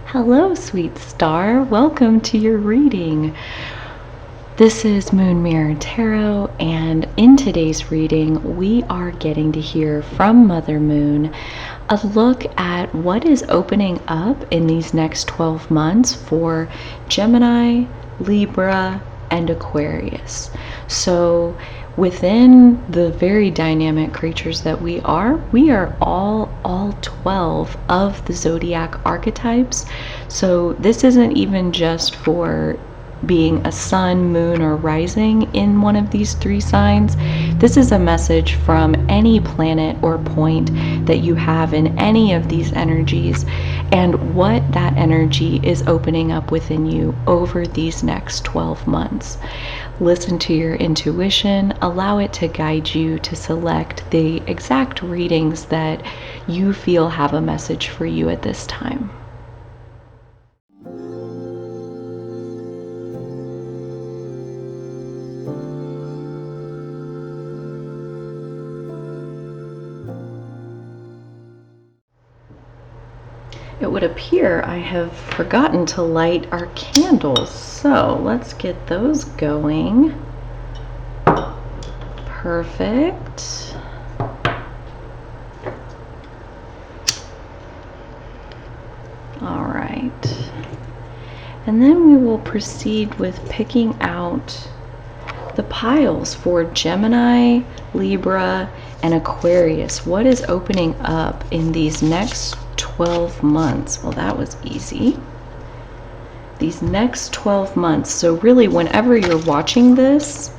Hello, sweet star. Welcome to your reading. This is Moon Mirror Tarot, and in today's reading, we are getting to hear from Mother Moon a look at what is opening up in these next 12 months for Gemini, Libra, and Aquarius. So within the very dynamic creatures that we are all 12 of the zodiac archetypes. So this isn't even just for being a sun, moon, or rising in one of these three signs. This is a message from any planet or point that you have in any of these energies and what that energy is opening up within you over these next 12 months. Listen to your intuition, allow it to guide you to select the exact readings that you feel have a message for you at this time. It would appear I have forgotten to light our candles, so let's get those going. Perfect. All right. And then we will proceed with picking out the piles for Gemini, Libra, and Aquarius. What is opening up in these next 12 months? Well, that was easy. These next 12 months. So really, whenever you're watching this,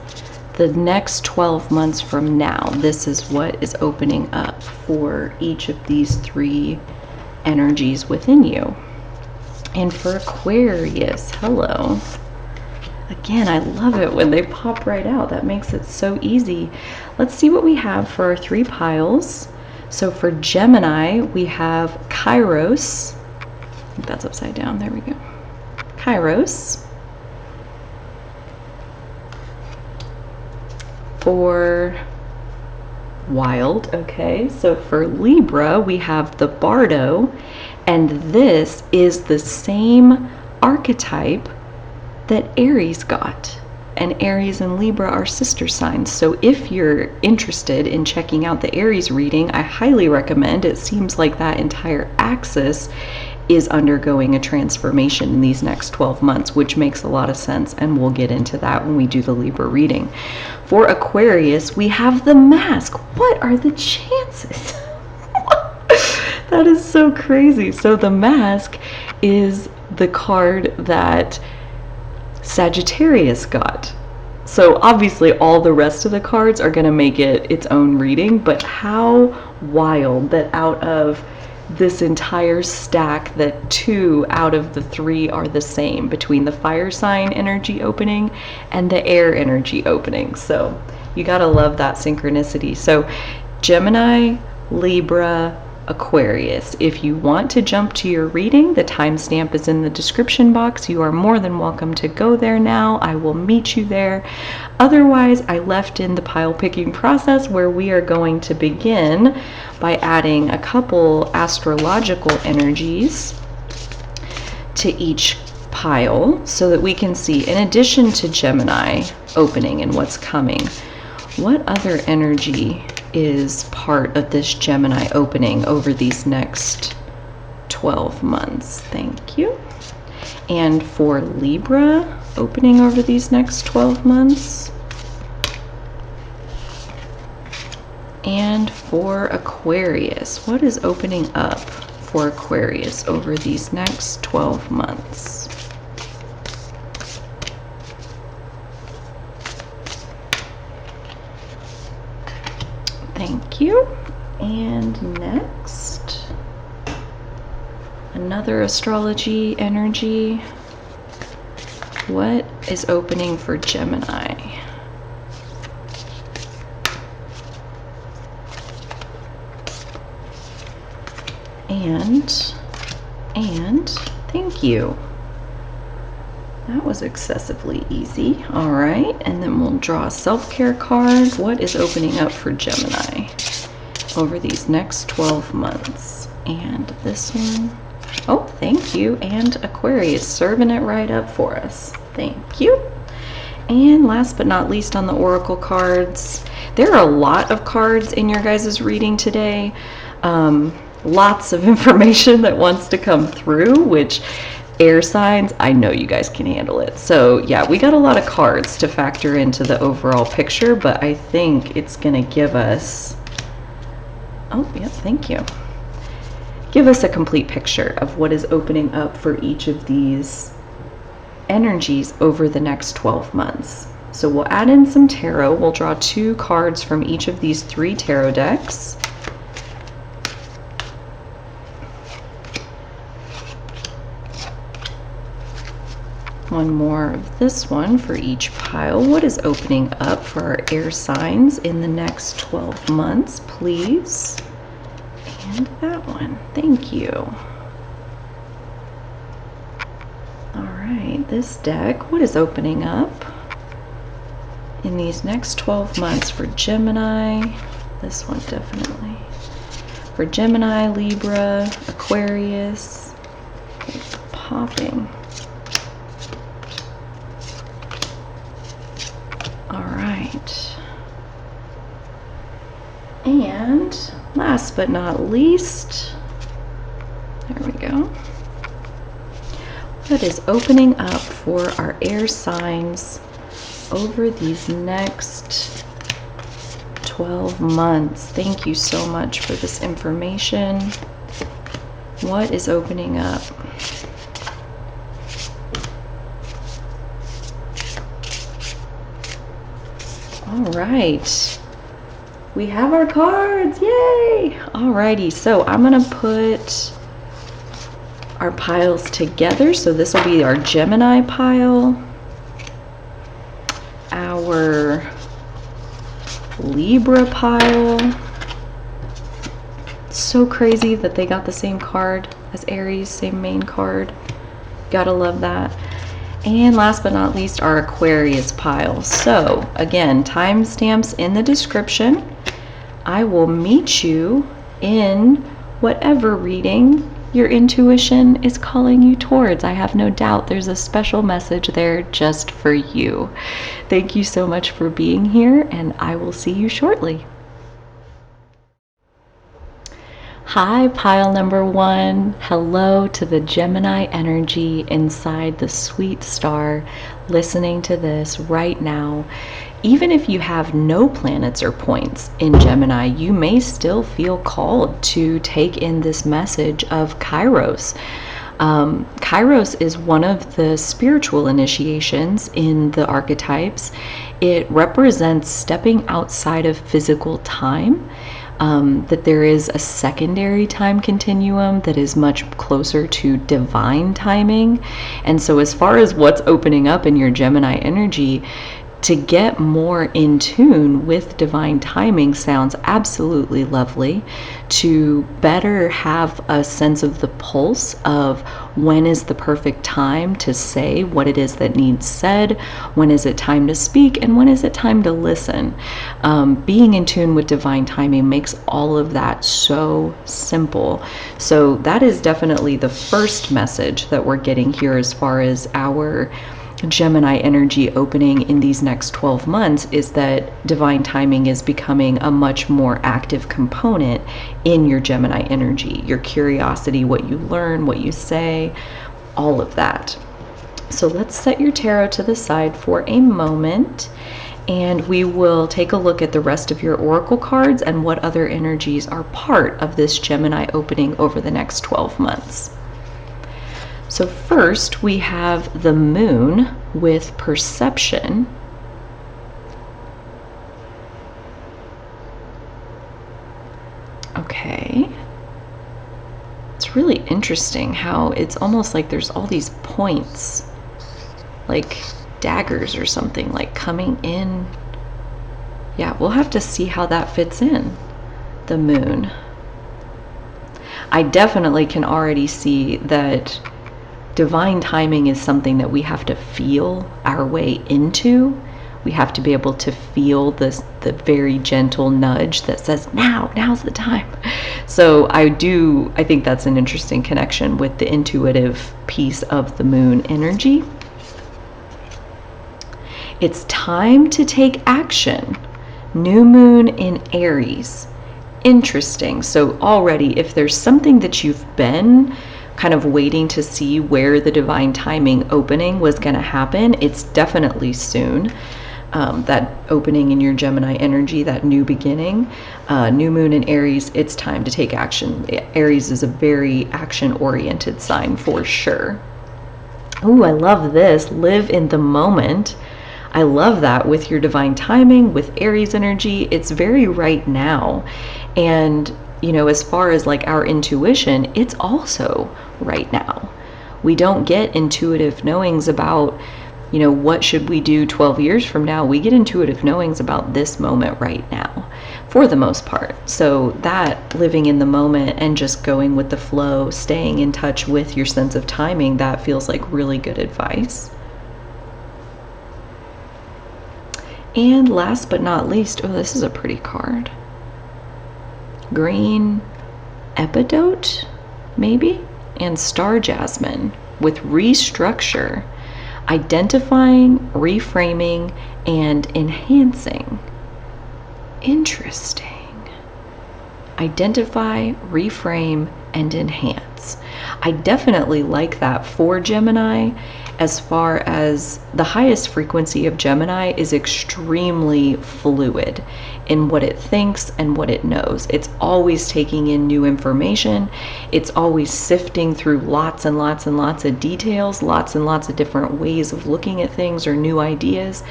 the next 12 months from now, this is what is opening up for each of these three energies within you. And for Aquarius, hello. Again, I love it when they pop right out. That makes it so easy. Let's see what we have for our three piles. So for Gemini, we have Kairos. I think that's upside down. There we go. Kairos. For Wild, okay. So for Libra, we have the Bardo, and this is the same archetype that Aries got. And Aries and Libra are sister signs. So if you're interested in checking out the Aries reading, I highly recommend. It seems like that entire axis is undergoing a transformation in these next 12 months, which makes a lot of sense, and we'll get into that when we do the Libra reading. For Aquarius, we have the Mask. What are the chances? That is so crazy. So the Mask is the card that Sagittarius got. So obviously all the rest of the cards are going to make it its own reading, but how wild that out of this entire stack that 2 out of the 3 are the same between the fire sign energy opening and the air energy opening. So you got to love that synchronicity. So Gemini, Libra, Aquarius. If you want to jump to your reading, the timestamp is in the description box. You are more than welcome to go there now. I will meet you there. Otherwise, I left in the pile picking process where we are going to begin by adding a couple astrological energies to each pile so that we can see, in addition to Gemini opening and what's coming, what other energy is part of this Gemini opening over these next 12 months. Thank you. And for Libra opening over these next 12 months. And for Aquarius, what is opening up for Aquarius over these next 12 months? Thank you. And next, another astrology energy. What is opening for Gemini? And thank you. That was excessively easy. All right, and then we'll draw a self-care card. What is opening up for Gemini over these next 12 months? And this one Oh, thank you. And Aquarius serving it right up for us. Thank you. And last but not least on the oracle cards, there are a lot of cards in your guys' reading today. Lots of information that wants to come through, which air signs, I know you guys can handle it. So yeah, we got a lot of cards to factor into the overall picture, but I think it's gonna give us, oh yeah, thank you. Give us a complete picture of what is opening up for each of these energies over the next 12 months. So we'll add in some tarot. We'll draw 2 cards from each of these 3 tarot decks. One more of this one for each pile. What is opening up for our air signs in the next 12 months, please? And that one. Thank you. All right, this deck, what is opening up in these next 12 months for Gemini? This one definitely. For Gemini, Libra, Aquarius. It's popping. All right. And last but not least, there we go. What is opening up for our air signs over these next 12 months? Thank you so much for this information. What is opening up? All right, we have our cards, yay! Alrighty, so I'm gonna put our piles together. So this will be our Gemini pile, our Libra pile. So crazy that they got the same card as Aries, same main card. Gotta love that. And last but not least, our Aquarius pile. So again, timestamps in the description. I will meet you in whatever reading your intuition is calling you towards. I have no doubt there's a special message there just for you. Thank you so much for being here, and I will see you shortly. Hi, pile number 1. Hello to the Gemini energy inside the sweet star listening to this right now. Even if you have no planets or points in Gemini, you may still feel called to take in this message of Kairos. Kairos is one of the spiritual initiations in the archetypes. It represents stepping outside of physical time. That there is a secondary time continuum that is much closer to divine timing. And so as far as what's opening up in your Gemini energy, to get more in tune with divine timing sounds absolutely lovely. To better have a sense of the pulse of when is the perfect time to say what it is that needs said, when is it time to speak, and when is it time to listen. Being in tune with divine timing makes all of that so simple. So that is definitely the first message that we're getting here as far as our Gemini energy opening in these next 12 months, is that divine timing is becoming a much more active component in your Gemini energy. Your curiosity, what you learn, what you say, all of that. So let's set your tarot to the side for a moment, and we will take a look at the rest of your oracle cards and what other energies are part of this Gemini opening over the next 12 months. So first we have the moon with perception. Okay. It's really interesting how it's almost like there's all these points, like daggers or something, like coming in. Yeah, we'll have to see how that fits in. The moon. I definitely can already see that divine timing is something that we have to feel our way into We have to be able to feel the very gentle nudge that says, now's the time. So I think that's an interesting connection with the intuitive piece of the moon energy. It's time to take action. New moon in Aries. Interesting. So already, if there's something that you've been kind of waiting to see where the divine timing opening was going to happen, it's definitely soon. That opening in your Gemini energy, that new beginning, new moon in Aries, it's time to take action. Aries is a very action-oriented sign for sure. Ooh, I love this. Live in the moment. I love that with your divine timing, with Aries energy. It's very right now. And, you know, as far as like our intuition, it's also right now. We don't get intuitive knowings about, you know, what should we do 12 years from now. We get intuitive knowings about this moment right now, for the most part. So that living in the moment and just going with the flow, staying in touch with your sense of timing, that feels like really good advice. And last but not least, oh, this is a pretty card. Green Epidote, maybe? And Star Jasmine with restructure, identifying, reframing, and enhancing. Interesting. Identify, reframe, and enhance. I definitely like that for Gemini. As far as the highest frequency of Gemini is extremely fluid in what it thinks and what it knows. It's always taking in new information. It's always sifting through lots and lots and lots of details, lots and lots of different ways of looking at things or new ideas.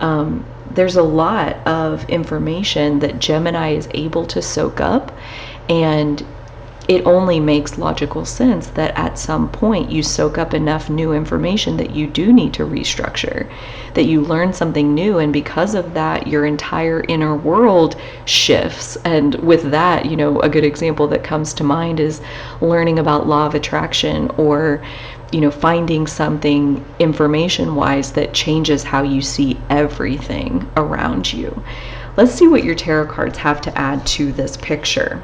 There's a lot of information that Gemini is able to soak up, and it only makes logical sense that at some point you soak up enough new information that you do need to restructure, that you learn something new, and because of that, your entire inner world shifts. And with that, you know, a good example that comes to mind is learning about law of attraction, or, you know, finding something information-wise that changes how you see everything around you. Let's see what your tarot cards have to add to this picture.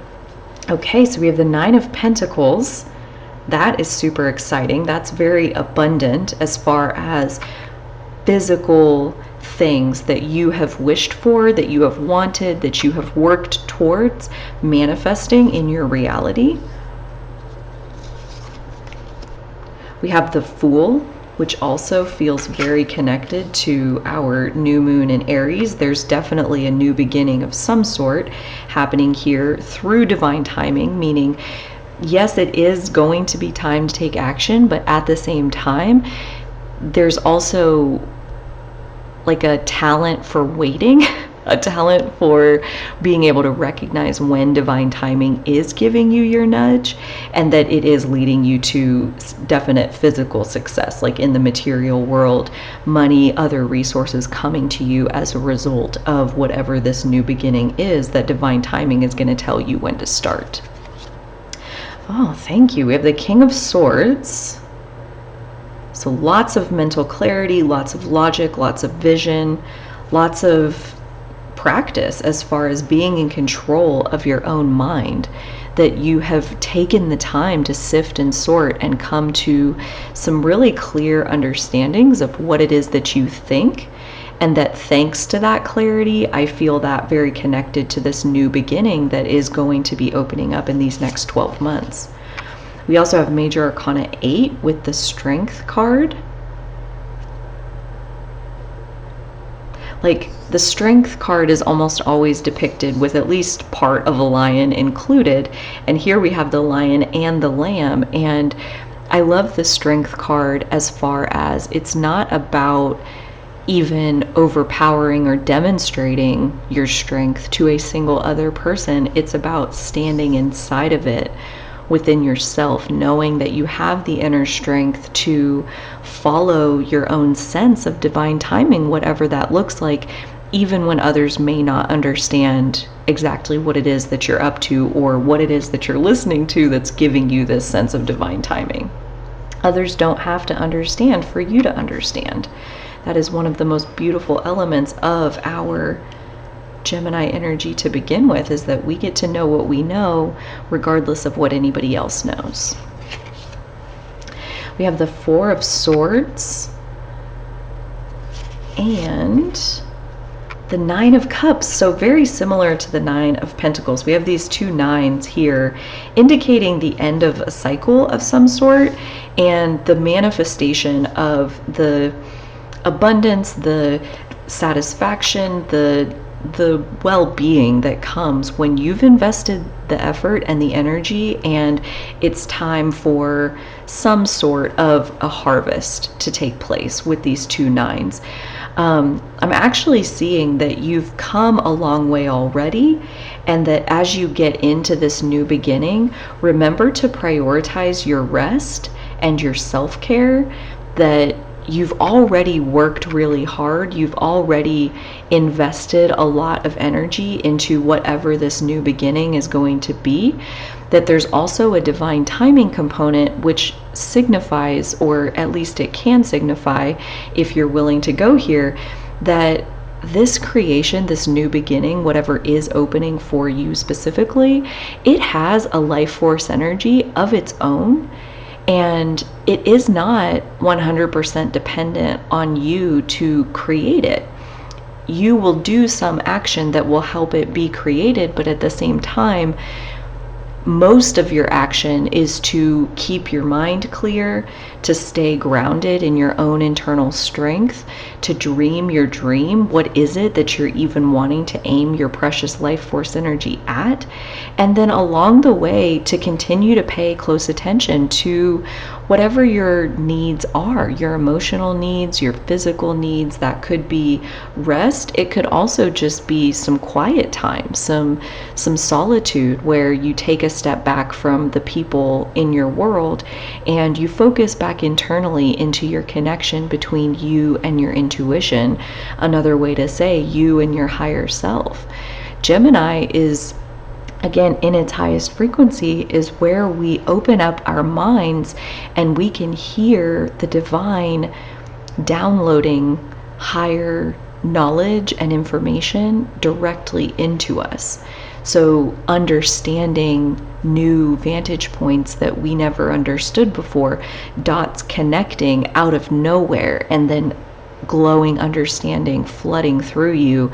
Okay, so we have the Nine of Pentacles. That is super exciting. That's very abundant as far as physical things that you have wished for, that you have wanted, that you have worked towards manifesting in your reality. We have the Fool, which also feels very connected to our new moon in Aries. There's definitely a new beginning of some sort happening here through divine timing, meaning, yes, it is going to be time to take action, but at the same time, there's also like a talent for waiting, a talent for being able to recognize when divine timing is giving you your nudge, and that it is leading you to definite physical success, like in the material world, money, other resources coming to you as a result of whatever this new beginning is that divine timing is going to tell you when to start. Oh, thank you. We have the King of Swords. So lots of mental clarity, lots of logic, lots of vision, lots of practice as far as being in control of your own mind, that you have taken the time to sift and sort and come to some really clear understandings of what it is that you think, and that thanks to that clarity, I feel that very connected to this new beginning that is going to be opening up in these next 12 months. We also have Major Arcana 8 with the Strength card. Like, the Strength card is almost always depicted with at least part of a lion included, and here we have the lion and the lamb. And I love the Strength card as far as it's not about even overpowering or demonstrating your strength to a single other person. It's about standing inside of it within yourself, knowing that you have the inner strength to follow your own sense of divine timing, whatever that looks like, even when others may not understand exactly what it is that you're up to, or what it is that you're listening to that's giving you this sense of divine timing. Others don't have to understand for you to understand. That is one of the most beautiful elements of our Gemini energy to begin with, is that we get to know what we know regardless of what anybody else knows. We have the Four of Swords and the Nine of Cups. So very similar to the Nine of Pentacles. We have these two nines here indicating the end of a cycle of some sort and the manifestation of the abundance, the satisfaction, the well-being that comes when you've invested the effort and the energy, and it's time for some sort of a harvest to take place with these two nines. I'm actually seeing that you've come a long way already, and that as you get into this new beginning, remember to prioritize your rest and your self-care, that you've already worked really hard. You've already invested a lot of energy into whatever this new beginning is going to be. That there's also a divine timing component, which signifies, or at least it can signify, if you're willing to go here, that this creation, this new beginning, whatever is opening for you specifically, it has a life force energy of its own. And it is not 100% dependent on you to create it. You will do some action that will help it be created, but at the same time, most of your action is to keep your mind clear, to stay grounded in your own internal strength, to dream your dream. What is it that you're even wanting to aim your precious life force energy at? And then along the way, to continue to pay close attention to whatever your needs are, your emotional needs, your physical needs. That could be rest. It could also just be some quiet time, some solitude, where you take a step back from the people in your world and you focus back internally into your connection between you and your intuition. Another way to say you and your higher self. Gemini is, again, in its highest frequency, is where we open up our minds and we can hear the divine downloading higher knowledge and information directly into us. So understanding new vantage points that we never understood before, dots connecting out of nowhere, and then glowing understanding flooding through you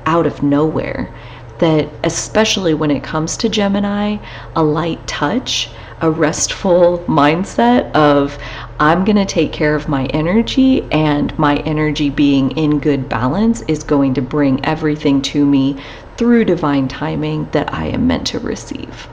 out of nowhere. That especially when it comes to Gemini, a light touch, a restful mindset of, I'm going to take care of my energy, and my energy being in good balance is going to bring everything to me through divine timing that I am meant to receive.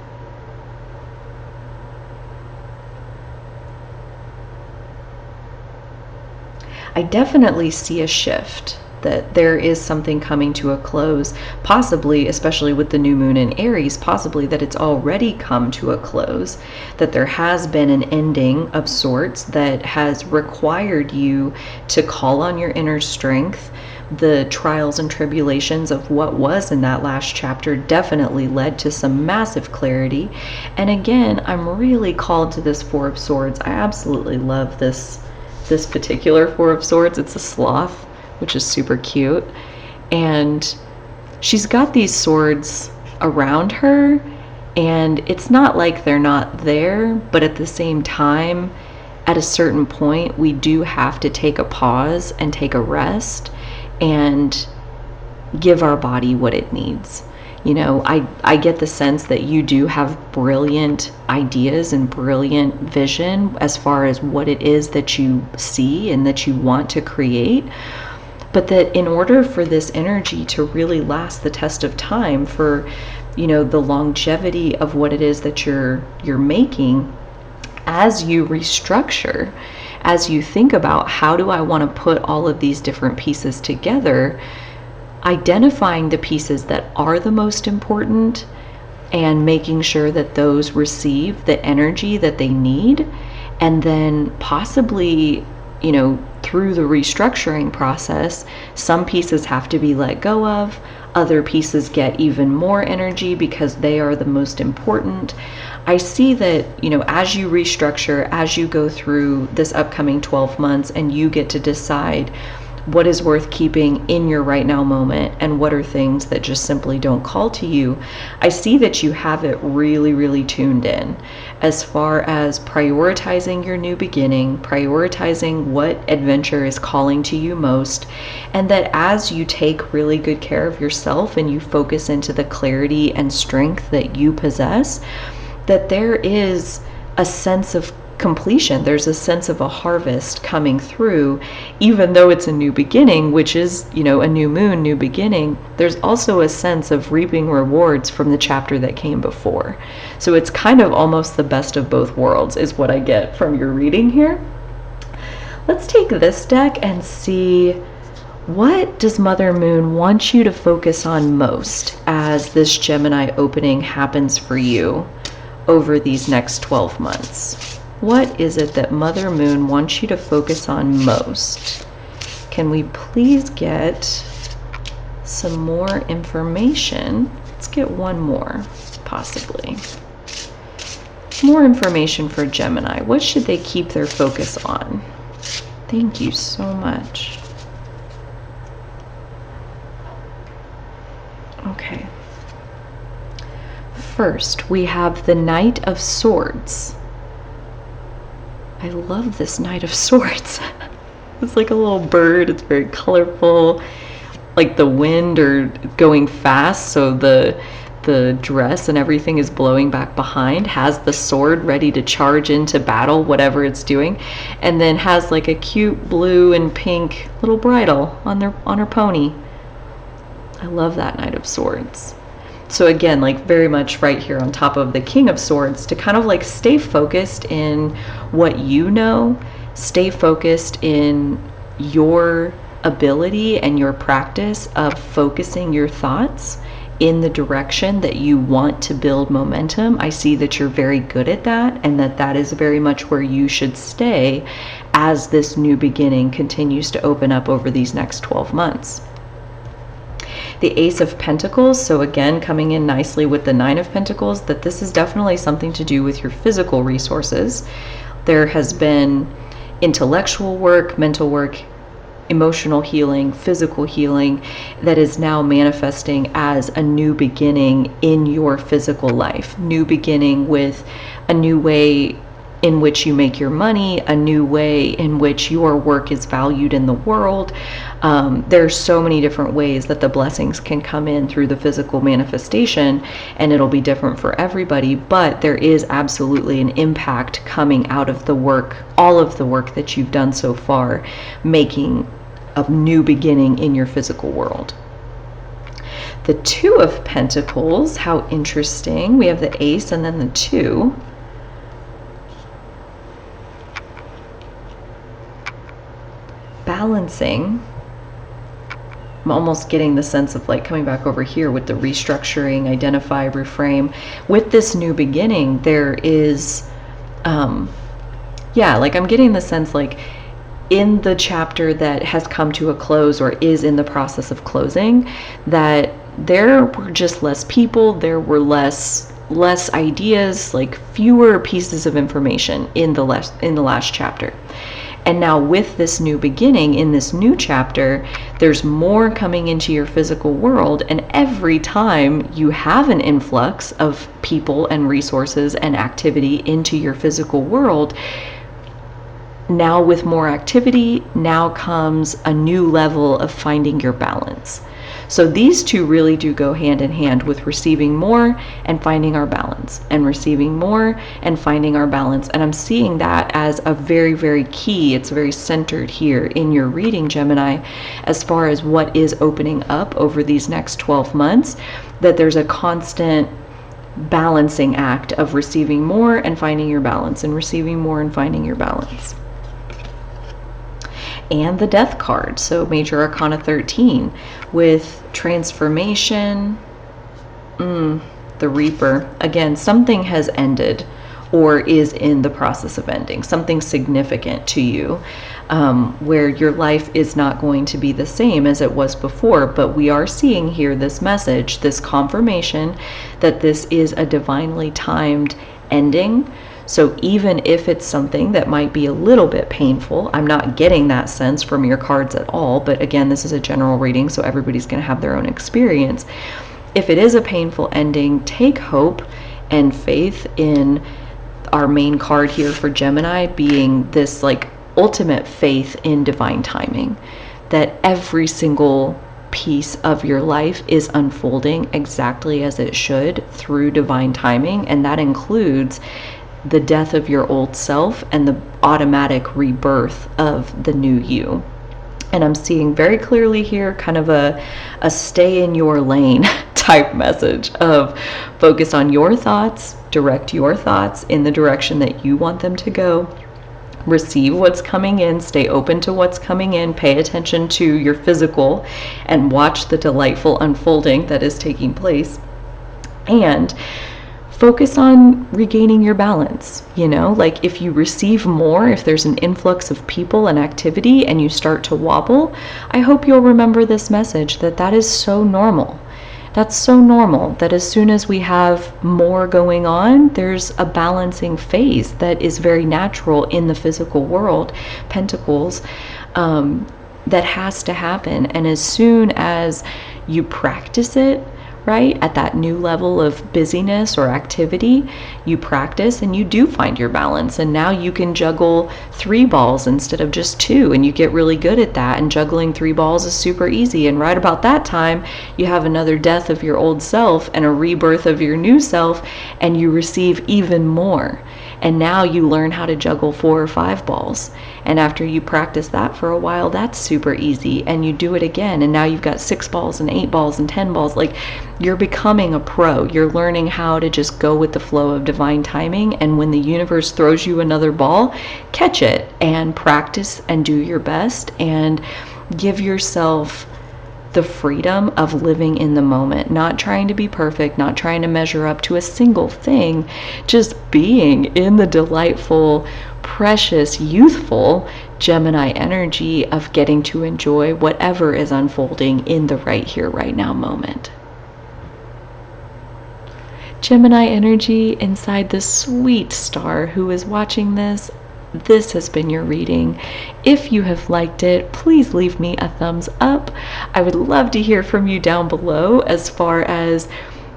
I definitely see a shift, that there is something coming to a close, possibly, especially with the new moon in Aries, possibly that it's already come to a close, that there has been an ending of sorts that has required you to call on your inner strength. The trials and tribulations of what was in that last chapter definitely led to some massive clarity. And again, I'm really called to this Four of Swords. I absolutely love this particular Four of Swords. It's a sloth, which is super cute. And she's got these swords around her, and it's not like they're not there, but at the same time, at a certain point, we do have to take a pause and take a rest and give our body what it needs. You know, I get the sense that you do have brilliant ideas and brilliant vision as far as what it is that you see and that you want to create. But that in order for this energy to really last the test of time, for, you know, the longevity of what it is that you're making, as you restructure, as you think about how do I want to put all of these different pieces together, identifying the pieces that are the most important and making sure that those receive the energy that they need, and then possibly, you know, through the restructuring process, some pieces have to be let go of, other pieces get even more energy because they are the most important. I see that, you know, as you restructure, as you go through this upcoming 12 months and you get to decide what is worth keeping in your right now moment, and what are things that just simply don't call to you. I see that you have it really, really tuned in as far as prioritizing your new beginning, prioritizing what adventure is calling to you most, and that as you take really good care of yourself and you focus into the clarity and strength that you possess, that there is a sense of completion. There's a sense of a harvest coming through, even though it's a new beginning, which is, you know, a new moon, new beginning. There's also a sense of reaping rewards from the chapter that came before. So it's kind of almost the best of both worlds is what I get from your reading here. Let's take this deck and see, what does Mother Moon want you to focus on most as this Gemini opening happens for you over these next 12 months? What is it that Mother Moon wants you to focus on most? Can we please get some more information? Let's get one more, possibly. More information for Gemini. What should they keep their focus on? Thank you so much. Okay. First, we have the Knight of Swords. I love this Knight of Swords. It's like a little bird. It's very colorful. Like the wind are going fast, so the dress and everything is blowing back behind, has the sword ready to charge into battle, whatever it's doing, and then has like a cute blue and pink little bridle on her pony. I love that Knight of Swords. So again, like very much right here on top of the King of Swords, to kind of like stay focused in what you know, stay focused in your ability and your practice of focusing your thoughts in the direction that you want to build momentum. I see that you're very good at that, and that is very much where you should stay as this new beginning continues to open up over these next 12 months. The Ace of Pentacles, so again, coming in nicely with the Nine of Pentacles, that this is definitely something to do with your physical resources. There has been intellectual work, mental work, emotional healing, physical healing that is now manifesting as a new beginning in your physical life. New beginning with a new way in which you make your money, a new way in which your work is valued in the world. There's so many different ways that the blessings can come in through the physical manifestation, and it'll be different for everybody, but there is absolutely an impact coming out of the work, all of the work that you've done so far, making a new beginning in your physical world. The Two of Pentacles, how interesting. We have the Ace and then the Two. Balancing. I'm almost getting the sense of like coming back over here with the restructuring, identify, reframe. With this new beginning, there is, yeah, like I'm getting the sense like in the chapter that has come to a close or is in the process of closing, that there were just less people, there were less ideas, like fewer pieces of information in the last chapter. And now with this new beginning, in this new chapter, there's more coming into your physical world, and every time you have an influx of people and resources and activity into your physical world, now with more activity, now comes a new level of finding your balance. So these two really do go hand in hand with receiving more and finding our balance, and receiving more and finding our balance. And I'm seeing that as a very, very key. It's very centered here in your reading, Gemini, as far as what is opening up over these next 12 months, that there's a constant balancing act of receiving more and finding your balance, and receiving more and finding your balance. And the Death card, so Major Arcana 13, with transformation, the Reaper. Again, something has ended or is in the process of ending, something significant to you, where your life is not going to be the same as it was before. But we are seeing here this message, this confirmation that this is a divinely timed ending. So even if it's something that might be a little bit painful, I'm not getting that sense from your cards at all, but again, this is a general reading, so everybody's going to have their own experience. If it is a painful ending, take hope and faith in our main card here for Gemini being this like ultimate faith in divine timing, that every single piece of your life is unfolding exactly as it should through divine timing, and that includes the death of your old self and the automatic rebirth of the new you. And I'm seeing very clearly here kind of a stay in your lane type message of focus on your thoughts, direct your thoughts in the direction that you want them to go, receive what's coming in, stay open to what's coming in, pay attention to your physical, and watch the delightful unfolding that is taking place. And focus on regaining your balance. You know, like if you receive more, if there's an influx of people and activity and you start to wobble, I hope you'll remember this message, that that is so normal. That's so normal, that as soon as we have more going on, there's a balancing phase that is very natural in the physical world, pentacles, that has to happen. And as soon as you practice it, right, at that new level of busyness or activity, you practice and you do find your balance, and now you can juggle 3 balls instead of just 2, and you get really good at that, and juggling 3 balls is super easy. And right about that time you have another death of your old self and a rebirth of your new self, and you receive even more, and now you learn how to juggle 4 or 5 balls. And after you practice that for a while, that's super easy, and you do it again, and now you've got 6 balls and 8 balls and 10 balls. Like, you're becoming a pro. You're learning how to just go with the flow of divine timing, and when the universe throws you another ball, catch it and practice and do your best and give yourself the freedom of living in the moment, not trying to be perfect, not trying to measure up to a single thing, just being in the delightful, precious, youthful Gemini energy of getting to enjoy whatever is unfolding in the right here, right now moment. Gemini energy inside the sweet star who is watching this, this has been your reading. If you have liked it, please leave me a thumbs up. I would love to hear from you down below as far as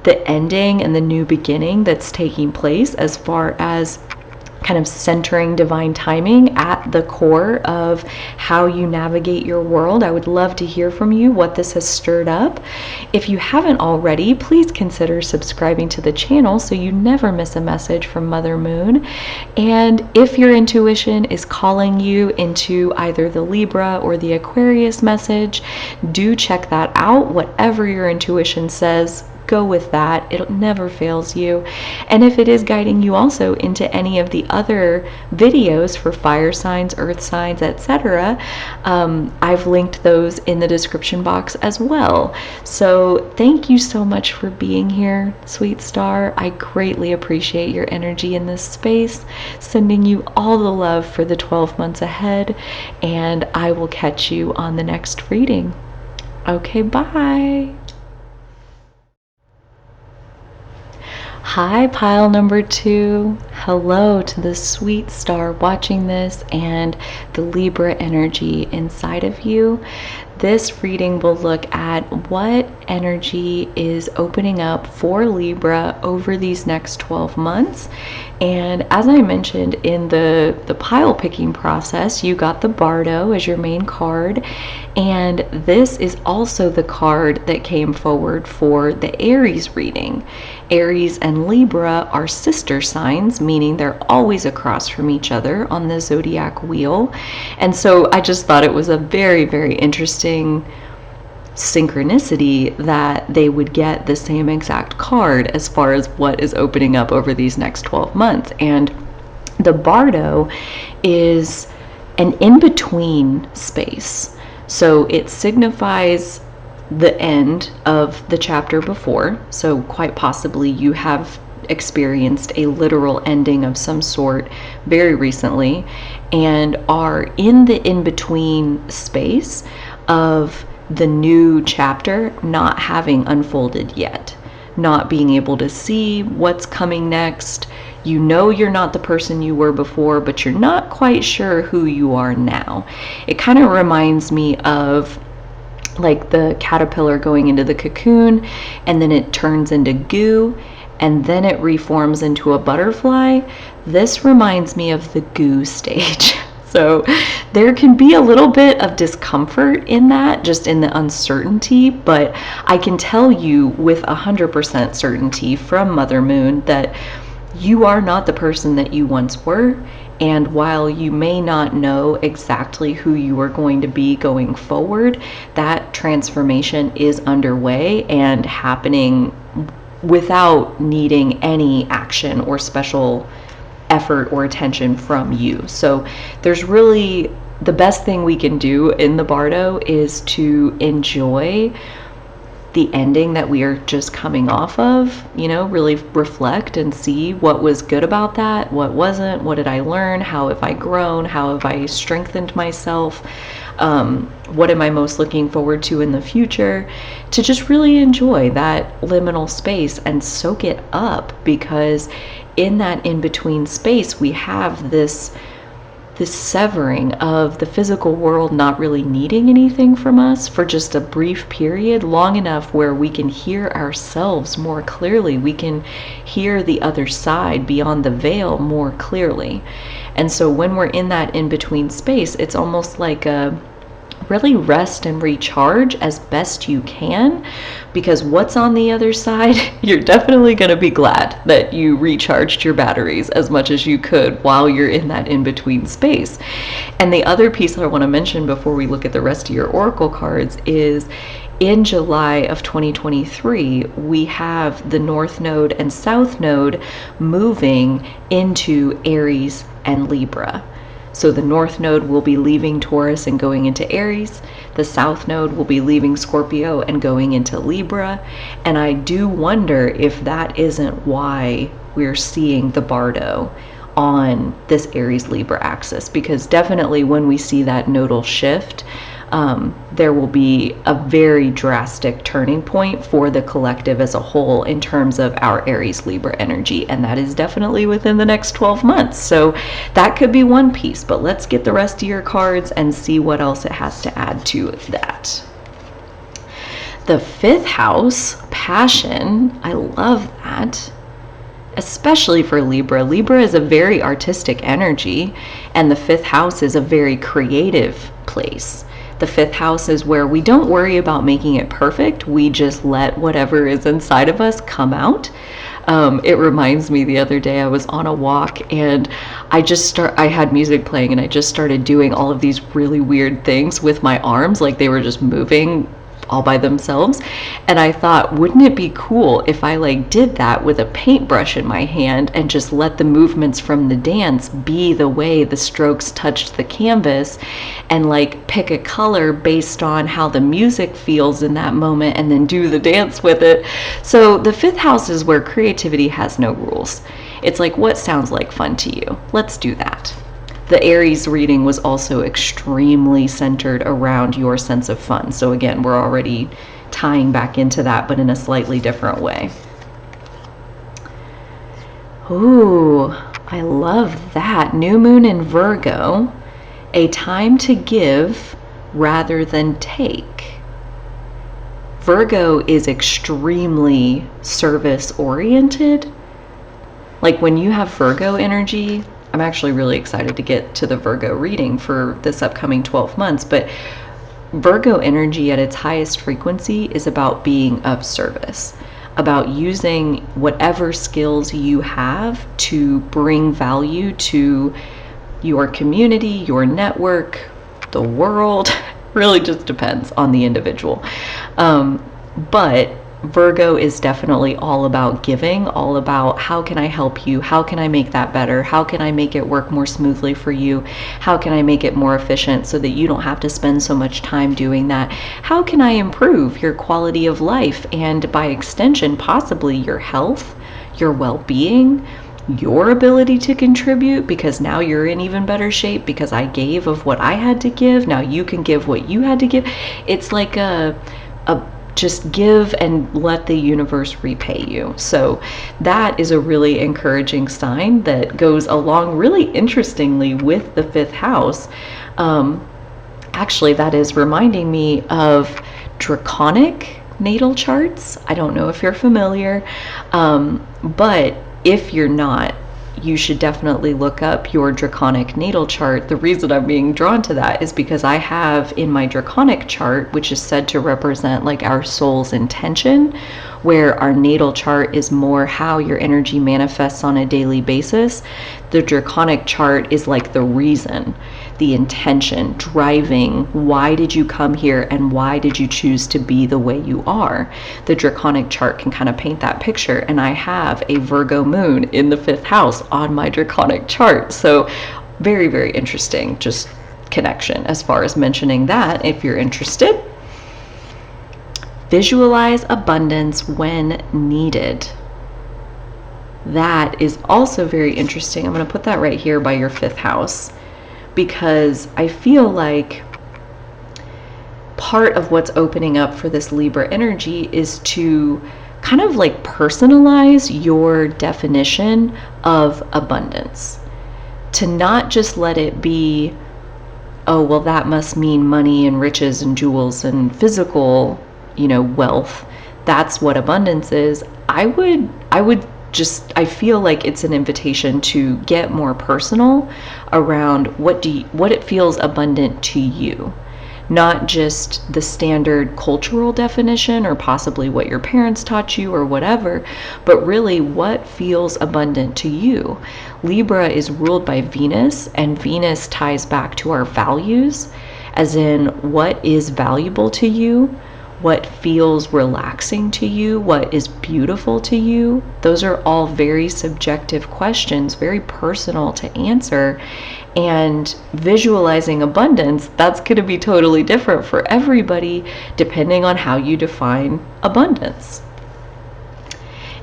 the ending and the new beginning that's taking place, as far as kind of centering divine timing at the core of how you navigate your world. I would love to hear from you what this has stirred up. If you haven't already, please consider subscribing to the channel so you never miss a message from Mother Moon. And if your intuition is calling you into either the Libra or the Aquarius message, do check that out. Whatever your intuition says, go with that. It never fails you. And if it is guiding you also into any of the other videos for fire signs, earth signs, etc., I've linked those in the description box as well. So thank you so much for being here, sweet star. I greatly appreciate your energy in this space. Sending you all the love for the 12 months ahead, and I will catch you on the next reading. Okay, bye. Hi, pile number 2. Hello to the sweet star watching this and the Libra energy inside of you. This reading will look at what energy is opening up for Libra over these next 12 months. And as I mentioned in the pile picking process, you got the Bardo as your main card. And this is also the card that came forward for the Aries reading. Aries and Libra are sister signs, meaning they're always across from each other on the zodiac wheel. And so I just thought it was a very, very interesting synchronicity that they would get the same exact card as far as what is opening up over these next 12 months. And the Bardo is an in-between space. So it signifies the end of the chapter before. So quite possibly you have experienced a literal ending of some sort very recently and are in the in-between space of the new chapter not having unfolded yet. not being able to see what's coming next. You know you're not the person you were before, but you're not quite sure who you are now. It kind of reminds me of like the caterpillar going into the cocoon, and then it turns into goo, and then it reforms into a butterfly. This reminds me of the goo stage. So there can be a little bit of discomfort in that, just in the uncertainty, but I can tell you with 100% certainty from Mother Moon that you are not the person that you once were. And while you may not know exactly who you are going to be going forward, that transformation is underway and happening without needing any action or special effort or attention from you. So there's really, the best thing we can do in the Bardo is to enjoy the ending that we are just coming off of, you know, really reflect and see what was good about that, what wasn't, what did I learn, how have I grown, how have I strengthened myself, what am I most looking forward to in the future, to just really enjoy that liminal space and soak it up, because in that in-between space we have this severing of the physical world not really needing anything from us for just a brief period, long enough where we can hear ourselves more clearly. We can hear the other side beyond the veil more clearly. And so when we're in that in-between space, it's almost like a really rest and recharge as best you can, because what's on the other side, you're definitely going to be glad that you recharged your batteries as much as you could while you're in that in-between space. And the other piece that I want to mention before we look at the rest of your oracle cards is in July of 2023, we have the North Node and South Node moving into Aries and Libra. So the North Node will be leaving Taurus and going into Aries. The South Node will be leaving Scorpio and going into Libra. And I do wonder if that isn't why we're seeing the Bardo on this Aries-Libra axis, because definitely when we see that nodal shift, there will be a very drastic turning point for the collective as a whole in terms of our Aries Libra energy, and that is definitely within the next 12 months. So that could be one piece, but let's get the rest of your cards and see what else it has to add to that. The 5th house, passion, I love that. Especially for Libra. Libra is a very artistic energy, and the 5th house is a very creative place. The 5th house is where we don't worry about making it perfect. We just let whatever is inside of us come out. It reminds me, the other day I was on a walk and I had music playing and I just started doing all of these really weird things with my arms, like they were just moving all by themselves. And I thought, wouldn't it be cool if I like did that with a paintbrush in my hand and just let the movements from the dance be the way the strokes touched the canvas, and like pick a color based on how the music feels in that moment and then do the dance with it. So the 5th house is where creativity has no rules. It's like, what sounds like fun to you? Let's do that. The Aries reading was also extremely centered around your sense of fun. So again, we're already tying back into that, but in a slightly different way. Ooh, I love that. New moon in Virgo, a time to give rather than take. Virgo is extremely service oriented. Like when you have Virgo energy, I'm actually really excited to get to the Virgo reading for this upcoming 12 months, but Virgo energy at its highest frequency is about being of service, about using whatever skills you have to bring value to your community, your network, the world. Really just depends on the individual. But Virgo is definitely all about giving, all about how can I help you? How can I make that better? How can I make it work more smoothly for you? How can I make it more efficient so that you don't have to spend so much time doing that? How can I improve your quality of life and by extension, possibly your health, your well-being, your ability to contribute, because now you're in even better shape because I gave of what I had to give. Now you can give what you had to give. It's like a just give and let the universe repay you. So that is a really encouraging sign that goes along really interestingly with the 5th house. Actually, that is reminding me of draconic natal charts. I don't know if you're familiar, but if you're not, you should definitely look up your draconic natal chart. The reason I'm being drawn to that is because I have in my draconic chart, which is said to represent like our soul's intention, where our natal chart is more how your energy manifests on a daily basis. The draconic chart is like the reason, the intention, driving, why did you come here and why did you choose to be the way you are? The draconic chart can kind of paint that picture, and I have a Virgo moon in the 5th house on my draconic chart. So very, very interesting just connection as far as mentioning that if you're interested. Visualize abundance when needed. That is also very interesting. I'm going to put that right here by your 5th house, because I feel like part of what's opening up for this Libra energy is to kind of like personalize your definition of abundance. To not just let it be, oh, well, that must mean money and riches and jewels and physical, wealth. That's what abundance is. I feel like it's an invitation to get more personal around what it feels abundant to you. Not just the standard cultural definition or possibly what your parents taught you or whatever, but really what feels abundant to you. Libra is ruled by Venus, and Venus ties back to our values, as in what is valuable to you, what feels relaxing to you, what is beautiful to you. Those are all very subjective questions, very personal to answer. And visualizing abundance, that's going to be totally different for everybody depending on how you define abundance.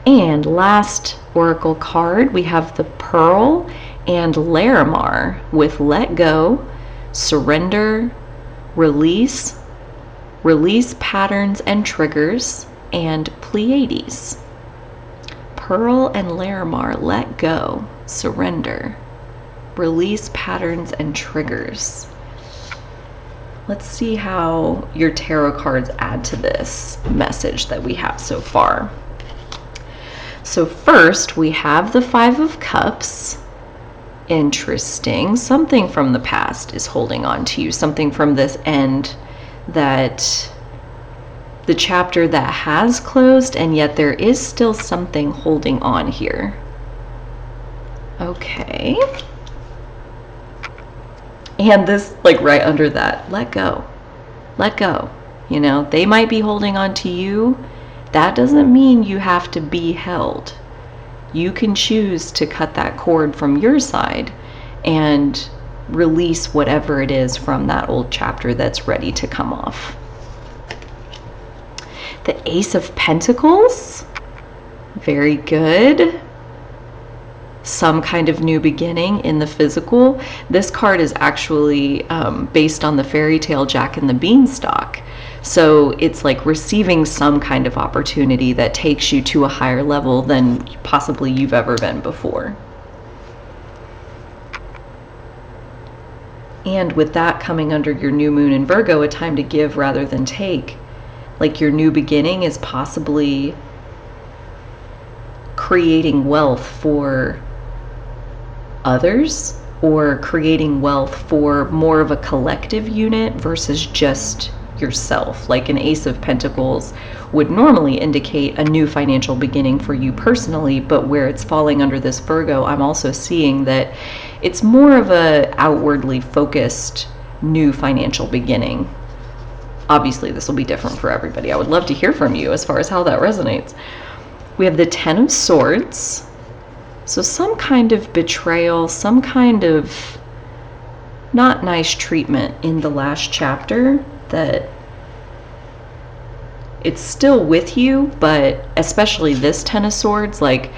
And last oracle card, we have the Pearl and Larimar with let go, surrender, release patterns and triggers, and Pleiades. Pearl and Larimar, let go, surrender, release patterns and triggers. Let's see how your tarot cards add to this message that we have so far. So first we have the 5 of Cups. Interesting. Something from the past is holding on to you. Something from this end, that the chapter that has closed, and yet there is still something holding on here. Okay. And this, like right under that, let go. Let go. They might be holding on to you. That doesn't mean you have to be held. You can choose to cut that cord from your side and release whatever it is from that old chapter that's ready to come off. The Ace of Pentacles, very good. Some kind of new beginning in the physical. This card is actually based on the fairy tale Jack and the Beanstalk. So it's like receiving some kind of opportunity that takes you to a higher level than possibly you've ever been before. And with that coming under your new moon in Virgo, a time to give rather than take. Like your new beginning is possibly creating wealth for others, or creating wealth for more of a collective unit versus just yourself. Like an Ace of Pentacles would normally indicate a new financial beginning for you personally, but where it's falling under this Virgo, I'm also seeing that it's more of a outwardly focused new financial beginning. Obviously, this will be different for everybody. I would love to hear from you as far as how that resonates. We have the 10 of Swords. So some kind of betrayal, some kind of not nice treatment in the last chapter, that it's still with you, but especially this 10 of Swords, like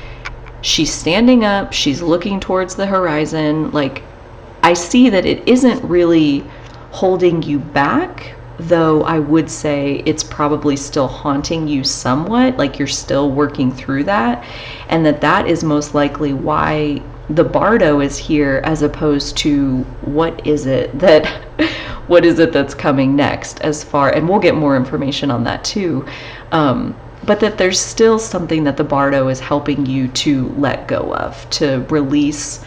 she's standing up, she's looking towards the horizon. Like I see that it isn't really holding you back, though I would say it's probably still haunting you somewhat, like you're still working through that, and that is most likely why the Bardo is here, as opposed to what is it that's coming next, as far, and we'll get more information on that too, but that there's still something that the Bardo is helping you to let go of, to release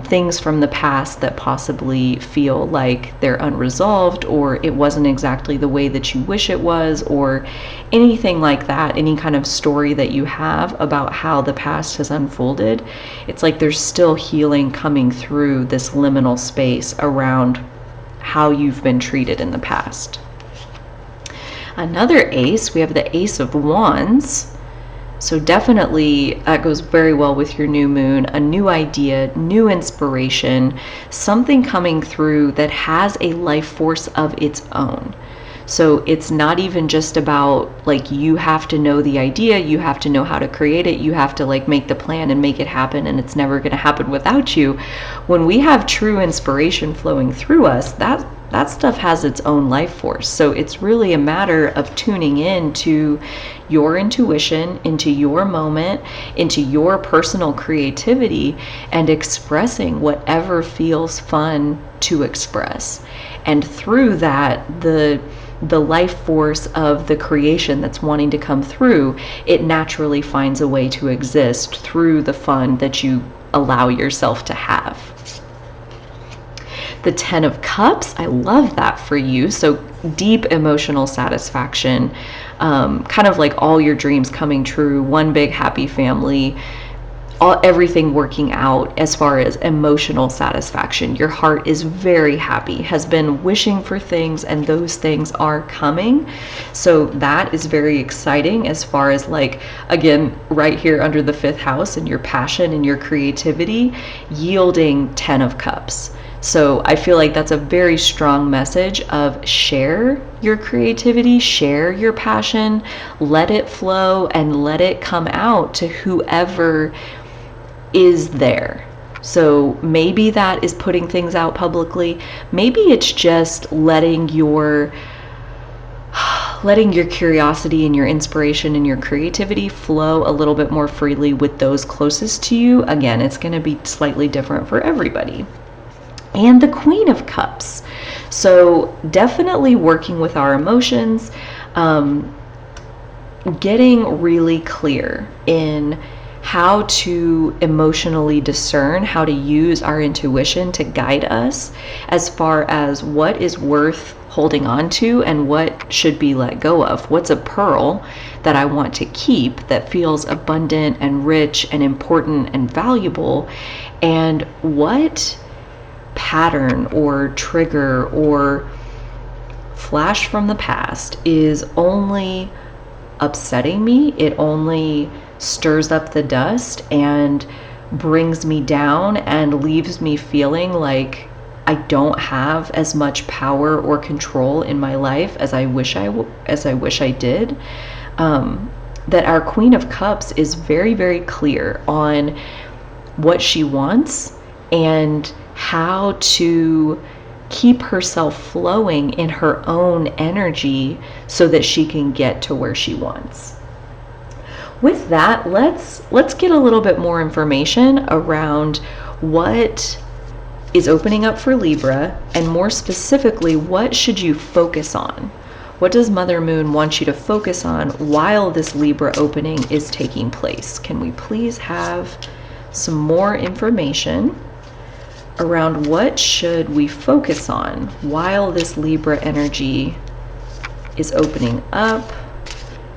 things from the past that possibly feel like they're unresolved, or it wasn't exactly the way that you wish it was, or anything like that, any kind of story that you have about how the past has unfolded. It's like there's still healing coming through this liminal space around how you've been treated in the past. Another ace, we have the Ace of Wands. So definitely that goes very well with your new moon, a new idea, new inspiration, something coming through that has a life force of its own. So it's not even just about like you have to know the idea, you have to know how to create it, you have to like make the plan and make it happen, and it's never going to happen without you. When we have true inspiration flowing through us, that stuff has its own life force. So it's really a matter of tuning in to your intuition, into your moment, into your personal creativity, and expressing whatever feels fun to express. And through that, the life force of the creation that's wanting to come through, it naturally finds a way to exist through the fun that you allow yourself to have. The Ten of Cups, I love that for you. So deep emotional satisfaction, kind of like all your dreams coming true, one big happy family, everything working out as far as emotional satisfaction. Your heart is very happy, has been wishing for things, and those things are coming. So that is very exciting as far as like, again, right here under the 5th house and your passion and your creativity, yielding 10 of Cups. So I feel like that's a very strong message of share your creativity, share your passion, let it flow and let it come out to whoever is there. So maybe that is putting things out publicly. Maybe it's just letting your curiosity and your inspiration and your creativity flow a little bit more freely with those closest to you. Again, it's going to be slightly different for everybody. And the Queen of Cups. So definitely working with our emotions, getting really clear in how to emotionally discern, how to use our intuition to guide us as far as what is worth holding on to and what should be let go of. What's a pearl that I want to keep that feels abundant and rich and important and valuable, and what pattern or trigger or flash from the past is only upsetting me, it only stirs up the dust and brings me down and leaves me feeling like I don't have as much power or control in my life as I wish I did. That our Queen of Cups is very, very clear on what she wants and how to keep herself flowing in her own energy so that she can get to where she wants. With that, let's get a little bit more information around what is opening up for Libra, and more specifically, what should you focus on? What does Mother Moon want you to focus on while this Libra opening is taking place? Can we please have some more information around what should we focus on while this Libra energy is opening up,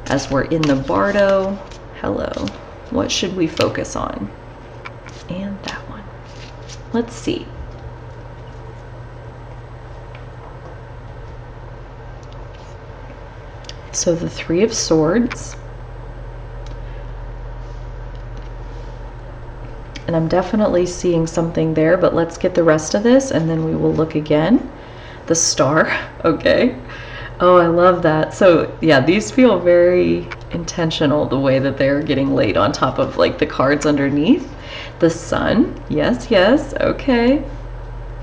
as we're in the Bardo? Hello. What should we focus on? And that one. Let's see. So the Three of Swords. And I'm definitely seeing something there, but let's get the rest of this and then we will look again. The Star, okay. Oh, I love that. So yeah, these feel very intentional, the way that they're getting laid on top of like the cards underneath. The Sun, yes, yes, okay.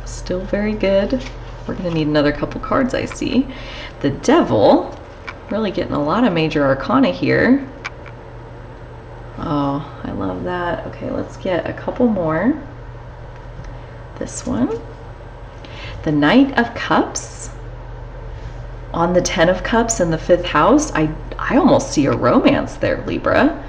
Still very good. we're going to need another couple cards, I see. The Devil, really getting a lot of major arcana here. Oh, I love that. Okay, let's get a couple more. This one. The Knight of Cups. On the 10 of Cups in the 5th house, I almost see a romance there, Libra.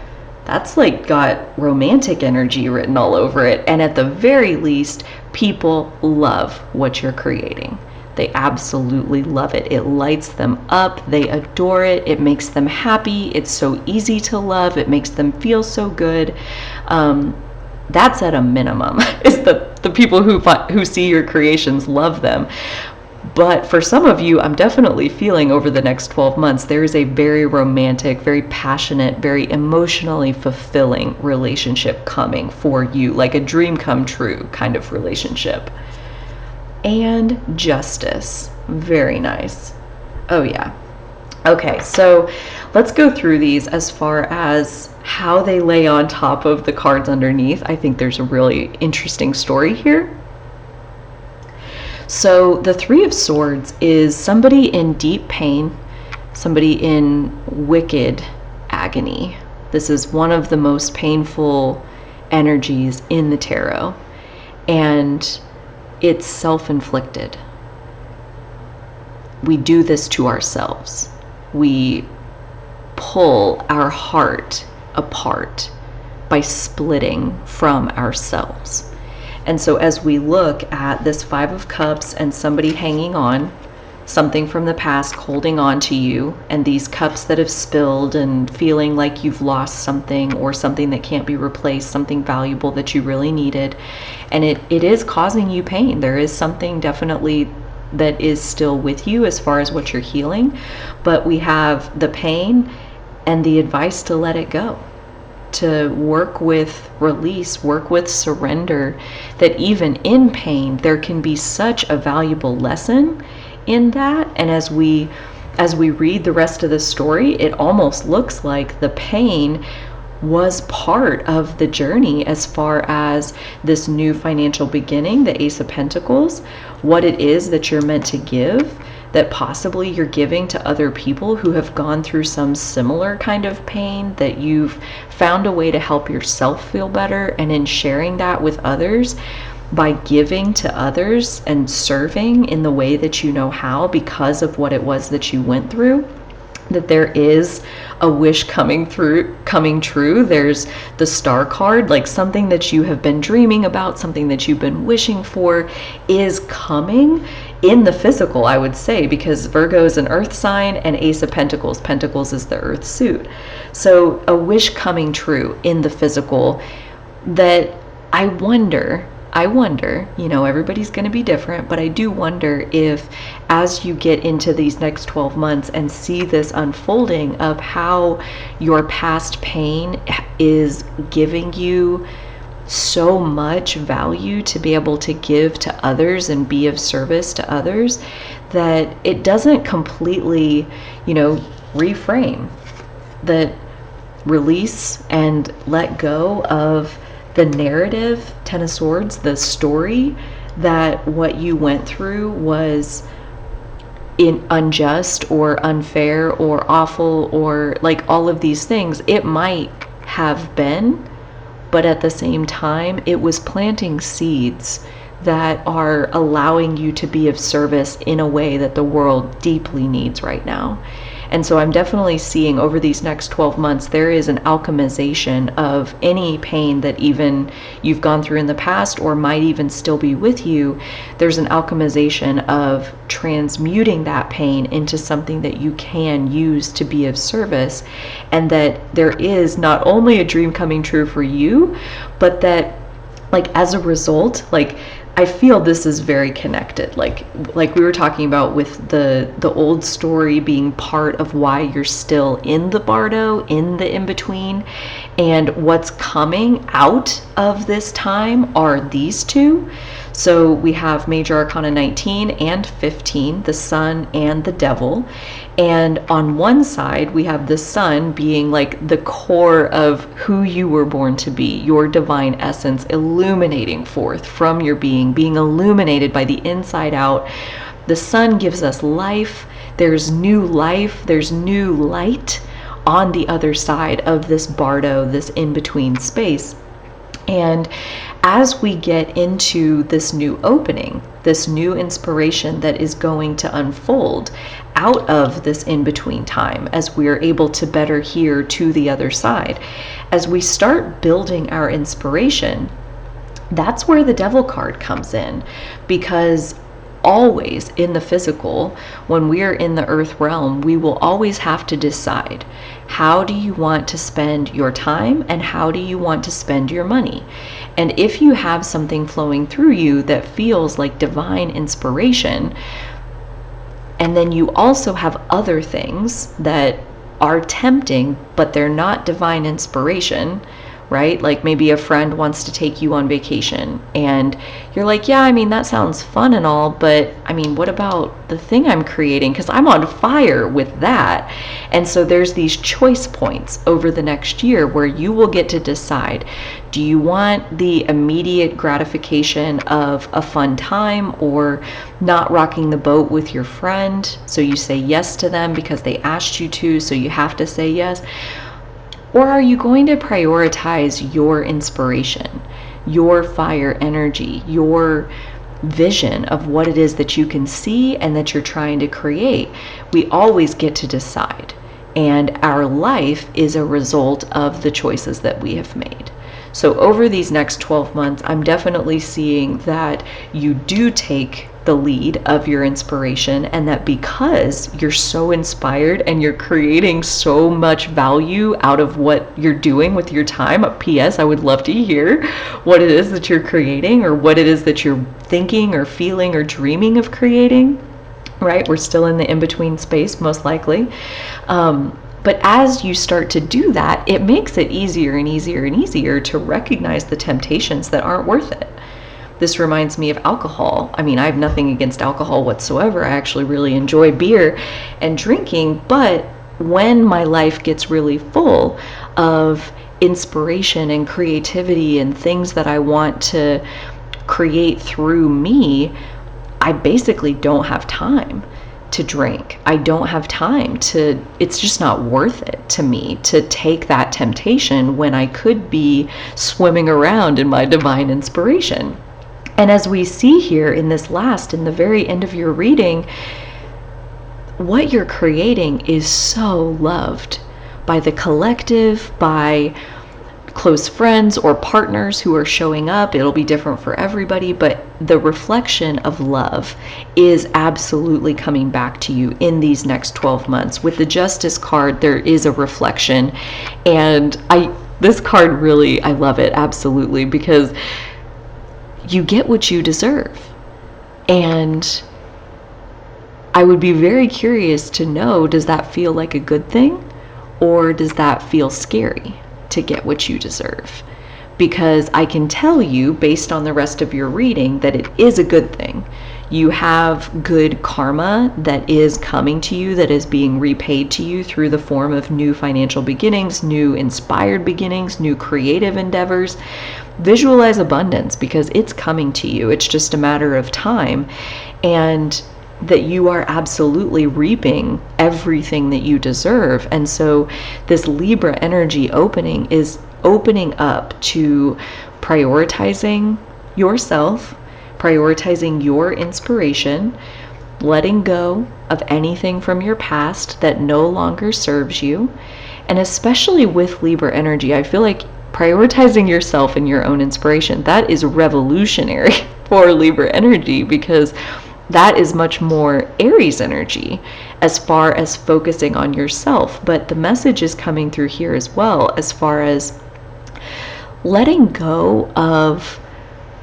That's like got romantic energy written all over it. And at the very least, people love what you're creating. They absolutely love it. It lights them up. They adore it. It makes them happy. It's so easy to love. It makes them feel so good. That's at a minimum, is the people who see your creations love them. But for some of you, I'm definitely feeling over the next 12 months, there is a very romantic, very passionate, very emotionally fulfilling relationship coming for you, like a dream come true kind of relationship. And Justice. Very nice. Oh yeah. Okay, so let's go through these as far as how they lay on top of the cards underneath. I think there's a really interesting story here. So the Three of Swords is somebody in deep pain, somebody in wicked agony. This is one of the most painful energies in the tarot, and it's self-inflicted. We do this to ourselves. We pull our heart apart by splitting from ourselves. And so as we look at this Five of Cups and somebody hanging on, something from the past holding on to you, and these cups that have spilled and feeling like you've lost something or something that can't be replaced, something valuable that you really needed, and it is causing you pain. There is something definitely that is still with you as far as what you're healing, but we have the pain and the advice to let it go, to work with release, work with surrender, that even in pain, there can be such a valuable lesson in that. And as we read the rest of the story, it almost looks like the pain was part of the journey as far as this new financial beginning, the Ace of Pentacles, what it is that you're meant to give, that possibly you're giving to other people who have gone through some similar kind of pain, that you've found a way to help yourself feel better, and in sharing that with others, by giving to others and serving in the way that you know how because of what it was that you went through, that there is a wish coming true. There's the Star card, like something that you have been dreaming about, something that you've been wishing for is coming in the physical, I would say, because Virgo is an earth sign and Ace of Pentacles. Pentacles is the earth suit. So a wish coming true in the physical that I wonder, everybody's going to be different, but I do wonder if as you get into these next 12 months and see this unfolding of how your past pain is giving you so much value to be able to give to others and be of service to others, that it doesn't completely, reframe, that release and let go of the narrative, Ten of Swords, the story that what you went through was unjust or unfair or awful or like all of these things. It might have been, but at the same time, it was planting seeds that are allowing you to be of service in a way that the world deeply needs right now. And so I'm definitely seeing over these next 12 months, there is an alchemization of any pain that even you've gone through in the past or might even still be with you. There's an alchemization of transmuting that pain into something that you can use to be of service. And that there is not only a dream coming true for you, but that as a result, I feel this is very connected. Like we were talking about with the old story being part of why you're still in the bardo, in the in-between, and what's coming out of this time are these two. So we have Major Arcana 19 and 15, the Sun and the Devil. And on one side, we have the Sun being like the core of who you were born to be, your divine essence illuminating forth from your being illuminated by the inside out. The Sun gives us life. There's new life. There's new light on the other side of this bardo, this in-between space. And as we get into this new opening, this new inspiration that is going to unfold out of this in-between time, as we are able to better hear to the other side, as we start building our inspiration, that's where the Devil card comes in. Because always in the physical, when we are in the earth realm, we will always have to decide, how do you want to spend your time and how do you want to spend your money? And if you have something flowing through you that feels like divine inspiration, and then you also have other things that are tempting but they're not divine inspiration, right? Like maybe a friend wants to take you on vacation and you're like, yeah, I mean, that sounds fun and all, but I mean, what about the thing I'm creating? Because I'm on fire with that. And so there's these choice points over the next year where you will get to decide, do you want the immediate gratification of a fun time or not rocking the boat with your friend? So you say yes to them because they asked you to, so you have to say yes. Or are you going to prioritize your inspiration, your fire energy, your vision of what it is that you can see and that you're trying to create? We always get to decide. And our life is a result of the choices that we have made. So over these next 12 months, I'm definitely seeing that you do take the lead of your inspiration, and that because you're so inspired and you're creating so much value out of what you're doing with your time. P.S. I would love to hear what it is that you're creating or what it is that you're thinking or feeling or dreaming of creating, right? We're still in the in-between space, most likely. But as you start to do that, it makes it easier and easier and easier to recognize the temptations that aren't worth it. This reminds me of alcohol. I mean, I have nothing against alcohol whatsoever. I actually really enjoy beer and drinking, but when my life gets really full of inspiration and creativity and things that I want to create through me, I basically don't have time to drink. I don't have time to, it's just not worth it to me to take that temptation when I could be swimming around in my divine inspiration. And as we see here in this in the very end of your reading, what you're creating is so loved by the collective, by close friends or partners who are showing up. It'll be different for everybody, but the reflection of love is absolutely coming back to you in these next 12 months. With the Justice card, there is a reflection, and this card really, I love it absolutely, because you get what you deserve. And I would be very curious to know, does that feel like a good thing, or does that feel scary to get what you deserve? Because I can tell you, based on the rest of your reading, that it is a good thing. You have good karma that is coming to you, that is being repaid to you through the form of new financial beginnings, new inspired beginnings, new creative endeavors. Visualize abundance, because it's coming to you. It's just a matter of time, and that you are absolutely reaping everything that you deserve. And so this Libra energy opening is opening up to prioritizing yourself, prioritizing your inspiration, letting go of anything from your past that no longer serves you. And especially with Libra energy, I feel like prioritizing yourself and your own inspiration, that is revolutionary for Libra energy, because that is much more Aries energy as far as focusing on yourself. But the message is coming through here as well, as far as letting go of,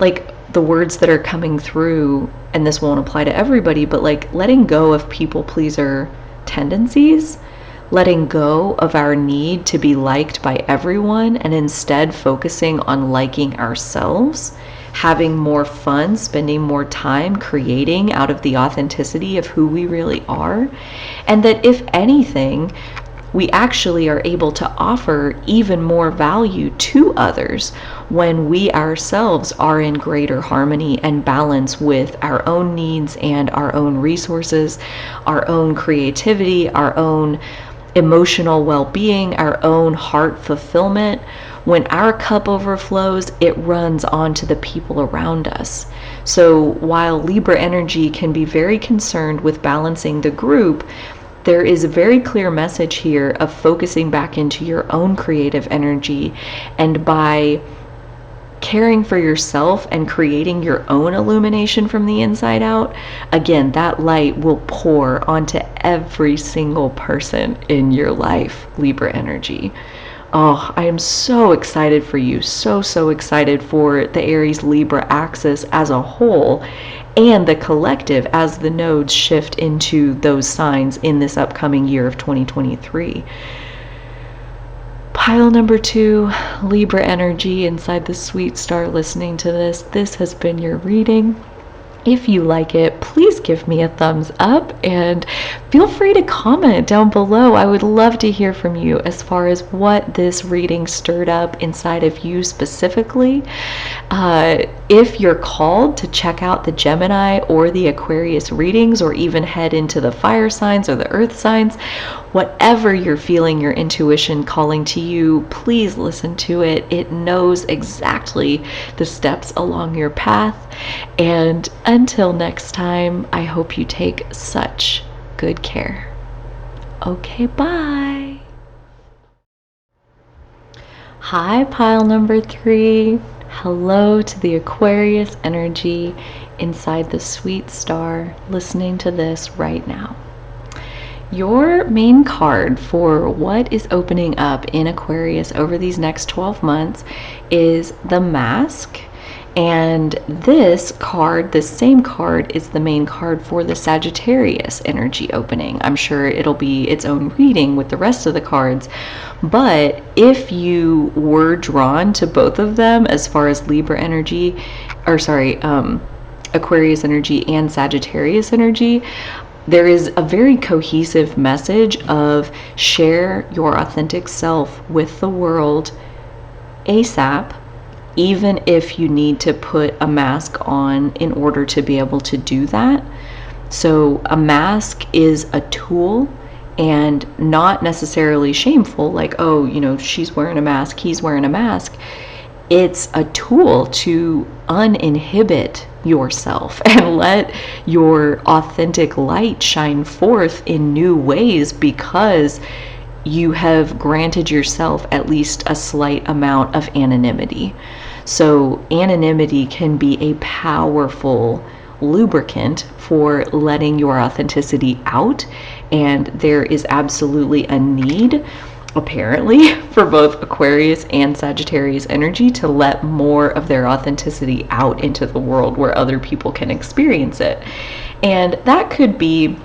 like, the words that are coming through, and this won't apply to everybody, but like letting go of people pleaser tendencies, letting go of our need to be liked by everyone, and instead focusing on liking ourselves, having more fun, spending more time creating out of the authenticity of who we really are. And that if anything, we actually are able to offer even more value to others when we ourselves are in greater harmony and balance with our own needs and our own resources, our own creativity, our own emotional well-being, our own heart fulfillment. When our cup overflows, it runs onto the people around us. So while Libra energy can be very concerned with balancing the group, there is a very clear message here of focusing back into your own creative energy, and by caring for yourself and creating your own illumination from the inside out, again, that light will pour onto every single person in your life, Libra energy. Oh, I am so excited for you. So excited for the Aries Libra axis as a whole and the collective as the nodes shift into those signs in this upcoming year of 2023. Pile number 2, Libra energy inside the sweet star listening to this. This has been your reading. If you like it, please give me a thumbs up and feel free to comment down below. I would love to hear from you as far as what this reading stirred up inside of you specifically. If you're called to check out the Gemini or the Aquarius readings, or even head into the fire signs or the earth signs, whatever you're feeling your intuition calling to you, please listen to it. It knows exactly the steps along your path. And until next time, I hope you take such good care. Okay, bye. Hi, pile number 3. Hello to the Aquarius energy inside the sweet star listening to this right now. Your main card for what is opening up in Aquarius over these next 12 months is the Mask. And this card, the same card, is the main card for the Sagittarius energy opening. I'm sure it'll be its own reading with the rest of the cards. But if you were drawn to both of them as far as Libra energy, Aquarius energy and Sagittarius energy, there is a very cohesive message of share your authentic self with the world ASAP, even if you need to put a mask on in order to be able to do that. So a mask is a tool, and not necessarily shameful, like, oh, you know, she's wearing a mask, he's wearing a mask. It's a tool to uninhibit yourself and let your authentic light shine forth in new ways, because you have granted yourself at least a slight amount of anonymity. So anonymity can be a powerful lubricant for letting your authenticity out, and there is absolutely a need, apparently, for both Aquarius and Sagittarius energy to let more of their authenticity out into the world where other people can experience it. And that could be,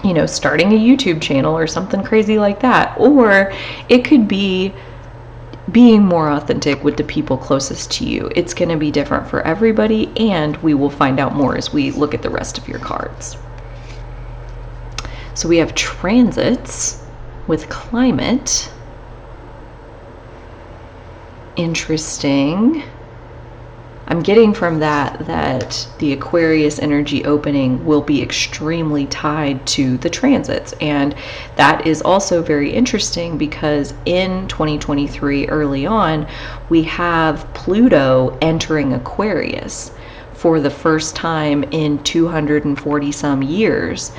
you know, starting a YouTube channel or something crazy like that, or it could be being more authentic with the people closest to you. It's going to be different for everybody, and we will find out more as we look at the rest of your cards. So we have transits with climate. Interesting. I'm getting from that the Aquarius energy opening will be extremely tied to the transits, and that is also very interesting because in 2023 early on we have Pluto entering Aquarius for the first time in 240 some years,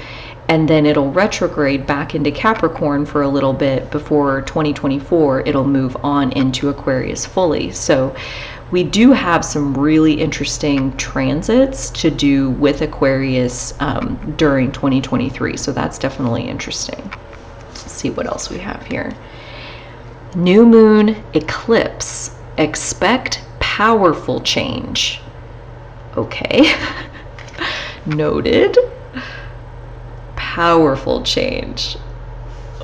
and then it'll retrograde back into Capricorn for a little bit before 2024 it'll move on into Aquarius fully. So we do have some really interesting transits to do with Aquarius during 2023, so that's definitely interesting. Let's see what else we have here. New moon eclipse. Expect powerful change. Okay. Noted. Powerful change.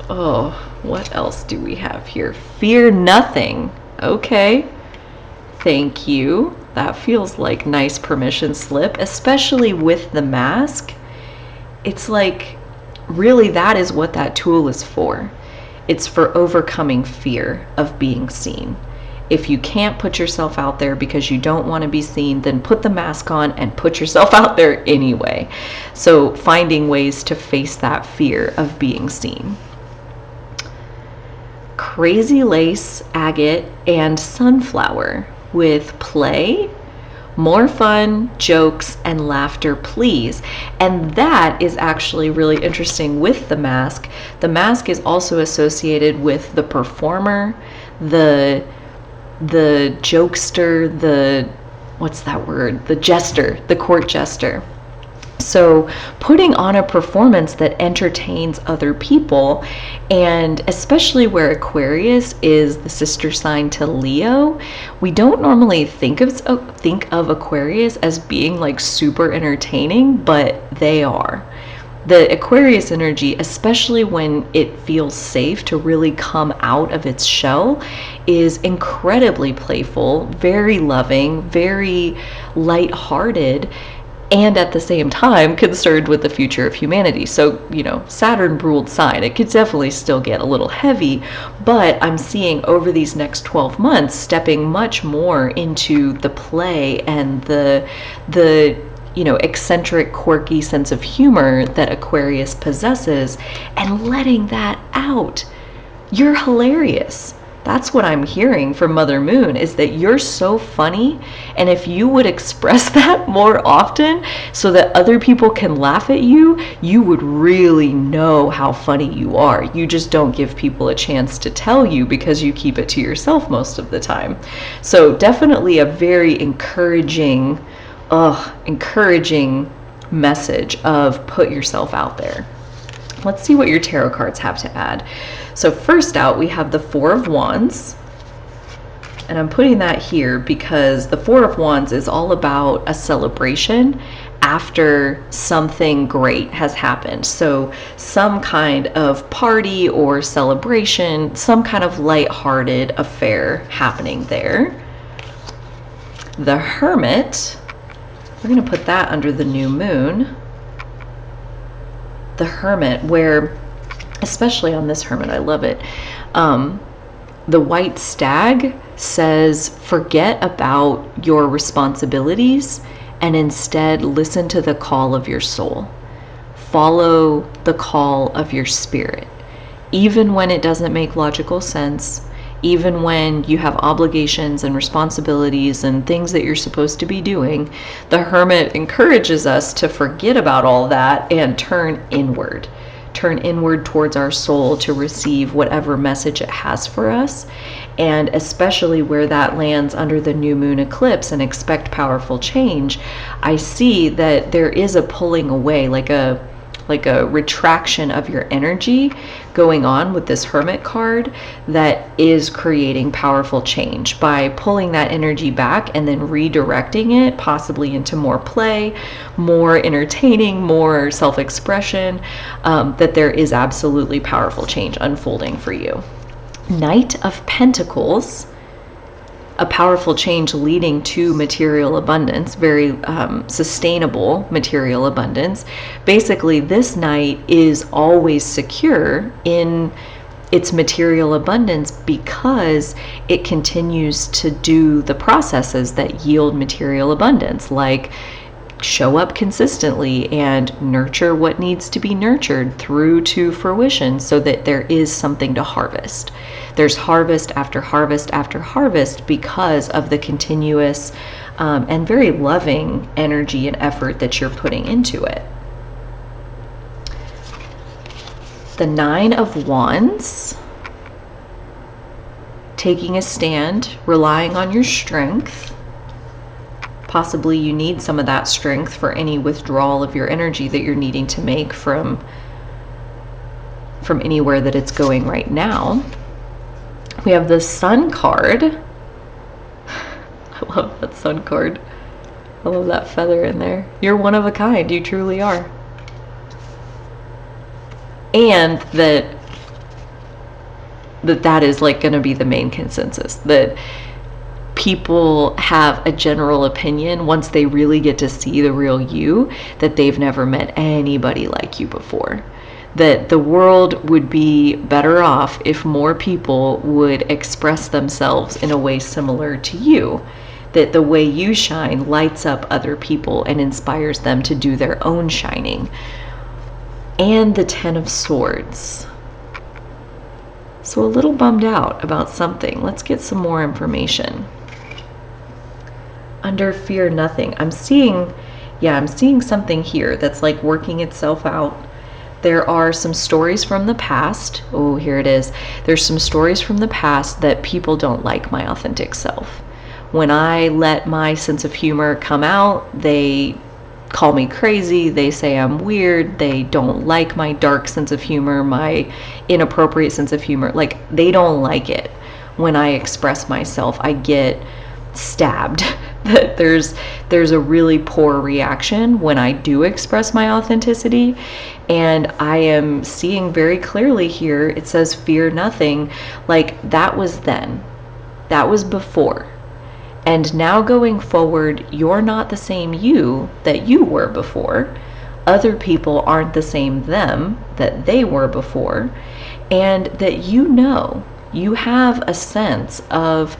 Oh, what else do we have here? Fear nothing. Okay. Thank you. That feels like nice permission slip, especially with the mask. It's like, really, that is what that tool is for. It's for overcoming fear of being seen. If you can't put yourself out there because you don't want to be seen, then put the mask on and put yourself out there anyway. So finding ways to face that fear of being seen. Crazy lace, agate, and sunflower with play, more fun, jokes, and laughter, please. And that is actually really interesting with the mask. The mask is also associated with the performer, the jokester, the, what's that word? The jester, the court jester. So putting on a performance that entertains other people, and especially where Aquarius is the sister sign to Leo, we don't normally think of Aquarius as being like super entertaining, but they are. The Aquarius energy, especially when it feels safe to really come out of its shell, is incredibly playful, very loving, very lighthearted, and at the same time concerned with the future of humanity. So, you know, Saturn ruled sign, it could definitely still get a little heavy, but I'm seeing over these next 12 months stepping much more into the play and the you know, eccentric, quirky sense of humor that Aquarius possesses, and letting that out. You're hilarious. That's what I'm hearing from Mother Moon, is that you're so funny, and if you would express that more often so that other people can laugh at you, you would really know how funny you are. You just don't give people a chance to tell you because you keep it to yourself most of the time. So definitely a very encouraging message of put yourself out there. Let's see what your tarot cards have to add. So first out, we have the Four of Wands. And I'm putting that here because the Four of Wands is all about a celebration after something great has happened. So some kind of party or celebration, some kind of lighthearted affair happening there. The Hermit, we're going to put that under the new moon. The Hermit, where, especially on this Hermit, I love it. The white stag says, forget about your responsibilities and instead listen to the call of your soul. Follow the call of your spirit. Even when it doesn't make logical sense, even when you have obligations and responsibilities and things that you're supposed to be doing, the Hermit encourages us to forget about all that and turn inward towards our soul to receive whatever message it has for us. And especially where that lands under the new moon eclipse and expect powerful change, I see that there is a pulling away, like a retraction of your energy going on with this Hermit card that is creating powerful change by pulling that energy back and then redirecting it possibly into more play, more entertaining, more self-expression, that there is absolutely powerful change unfolding for you. Knight of Pentacles, a powerful change leading to material abundance, very sustainable material abundance. Basically, this knight is always secure in its material abundance because it continues to do the processes that yield material abundance, like show up consistently and nurture what needs to be nurtured through to fruition so that there is something to harvest. There's harvest after harvest after harvest because of the continuous and very loving energy and effort that you're putting into it. The Nine of Wands, taking a stand, relying on your strength. Possibly you need some of that strength for any withdrawal of your energy that you're needing to make from anywhere that it's going right now. We have the Sun card. I love that Sun card. I love that feather in there. You're one of a kind. You truly are. And that is like going to be the main consensus, that people have a general opinion once they really get to see the real you, that they've never met anybody like you before. That the world would be better off if more people would express themselves in a way similar to you. That the way you shine lights up other people and inspires them to do their own shining. And the 10 of Swords. So a little bummed out about something. Let's get some more information. Under Fear Nothing, I'm seeing something here that's like working itself out. There are some stories from the past. Oh, here it is. There's some stories from the past that people don't like my authentic self. When I let my sense of humor come out, they call me crazy, they say I'm weird, they don't like my dark sense of humor, my inappropriate sense of humor. Like, they don't like it. When I express myself, I get stabbed. That there's a really poor reaction when I do express my authenticity. And I am seeing very clearly here, it says fear nothing. Like, that was then. That was before. And now going forward, you're not the same you that you were before. Other people aren't the same them that they were before. And that you have a sense of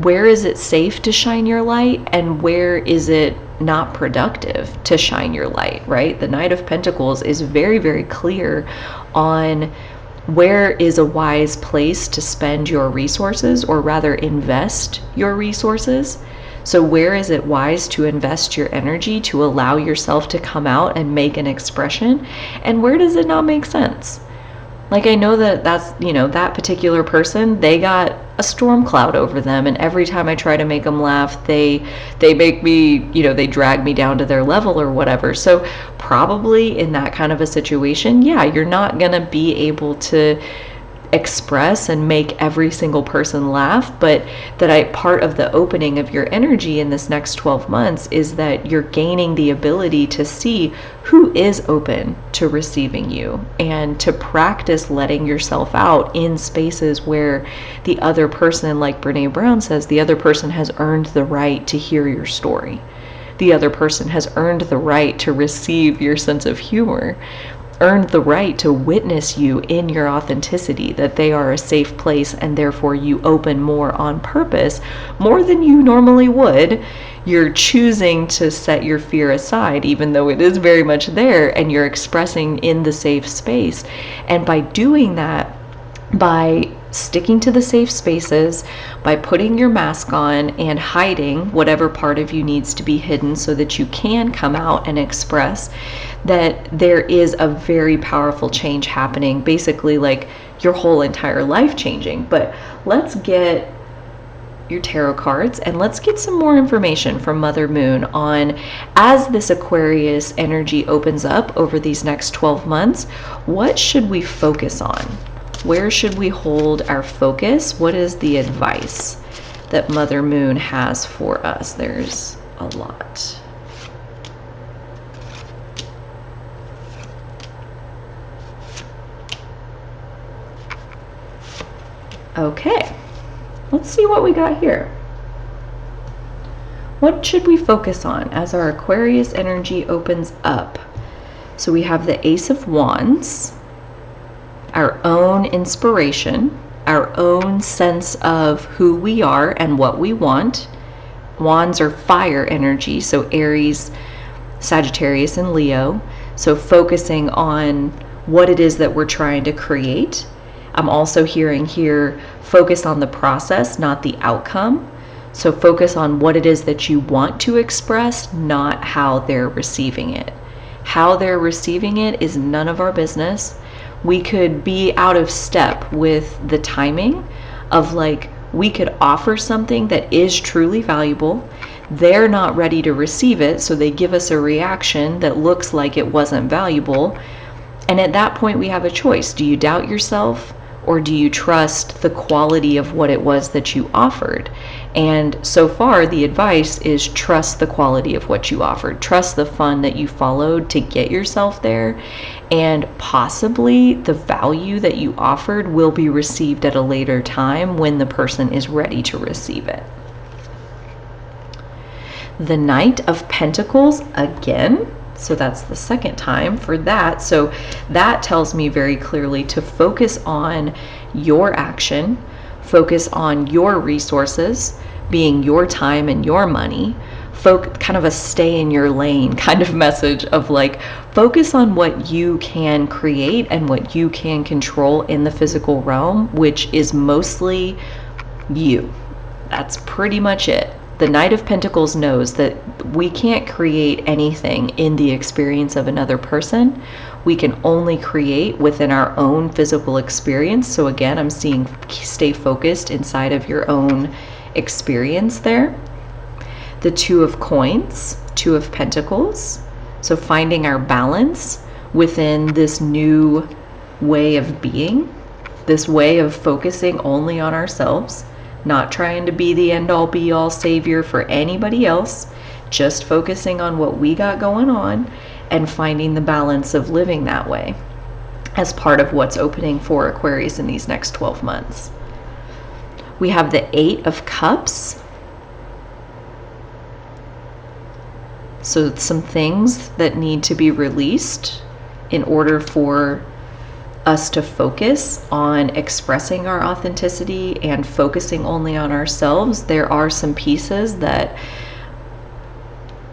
where is it safe to shine your light and where is it not productive to shine your light, right? The Knight of Pentacles is very, very clear on where is a wise place to spend your resources, or rather invest your resources. So where is it wise to invest your energy to allow yourself to come out and make an expression, and where does it not make sense? Like, I know that's, that particular person, they got a storm cloud over them, and every time I try to make them laugh, they make me, they drag me down to their level or whatever. So probably in that kind of a situation, yeah, you're not gonna be able to express and make every single person laugh, but part of the opening of your energy in this next 12 months is that you're gaining the ability to see who is open to receiving you, and to practice letting yourself out in spaces where the other person, like Brene Brown says, the other person has earned the right to hear your story. The other person has earned the right to receive your sense of humor, earned the right to witness you in your authenticity, that they are a safe place, and therefore you open more on purpose, more than you normally would. You're choosing to set your fear aside, even though it is very much there, and you're expressing in the safe space. And by doing that, by sticking to the safe spaces, by putting your mask on and hiding whatever part of you needs to be hidden so that you can come out and express, that there is a very powerful change happening, basically like your whole entire life changing. But let's get your tarot cards and let's get some more information from Mother Moon on, as this Aquarius energy opens up over these next 12 months, what should we focus on? Where should we hold our focus? What is the advice that Mother Moon has for us? There's a lot. Okay, let's see what we got here. What should we focus on as our Aquarius energy opens up? So we have the Ace of Wands, our own inspiration, our own sense of who we are and what we want. Wands are fire energy, so Aries, Sagittarius, and Leo. So focusing on what it is that we're trying to create. I'm also hearing here, focus on the process, not the outcome. So focus on what it is that you want to express, not how they're receiving it. How they're receiving it is none of our business. We could be out of step with the timing of, like, we could offer something that is truly valuable. They're not ready to receive it, so they give us a reaction that looks like it wasn't valuable. And at that point, we have a choice. Do you doubt yourself, or do you trust the quality of what it was that you offered? And so far, the advice is trust the quality of what you offered. Trust the fun that you followed to get yourself there. And possibly the value that you offered will be received at a later time when the person is ready to receive it. The Knight of Pentacles again. So that's the second time for that. So that tells me very clearly to focus on your action, focus on your resources, being your time and your money. Kind of a stay in your lane kind of message of like, focus on what you can create and what you can control in the physical realm, which is mostly you. That's pretty much it. The Knight of Pentacles knows that we can't create anything in the experience of another person. We can only create within our own physical experience. So again, I'm seeing stay focused inside of your own experience there. The Two of Coins, Two of Pentacles. So finding our balance within this new way of being, this way of focusing only on ourselves. Not trying to be the end-all be-all savior for anybody else, just focusing on what we got going on and finding the balance of living that way as part of what's opening for Aquarius in these next 12 months. We have the Eight of Cups. So some things that need to be released in order for us to focus on expressing our authenticity and focusing only on ourselves. There are some pieces that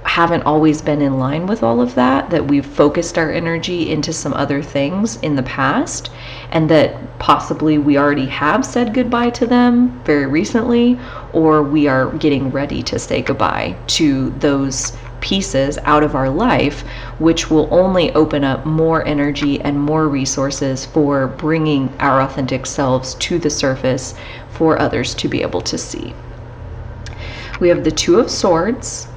haven't always been in line with all of that, that we've focused our energy into some other things in the past, and that possibly we already have said goodbye to them very recently, or we are getting ready to say goodbye to those pieces out of our life, which will only open up more energy and more resources for bringing our authentic selves to the surface for others to be able to see. We have the Two of Swords.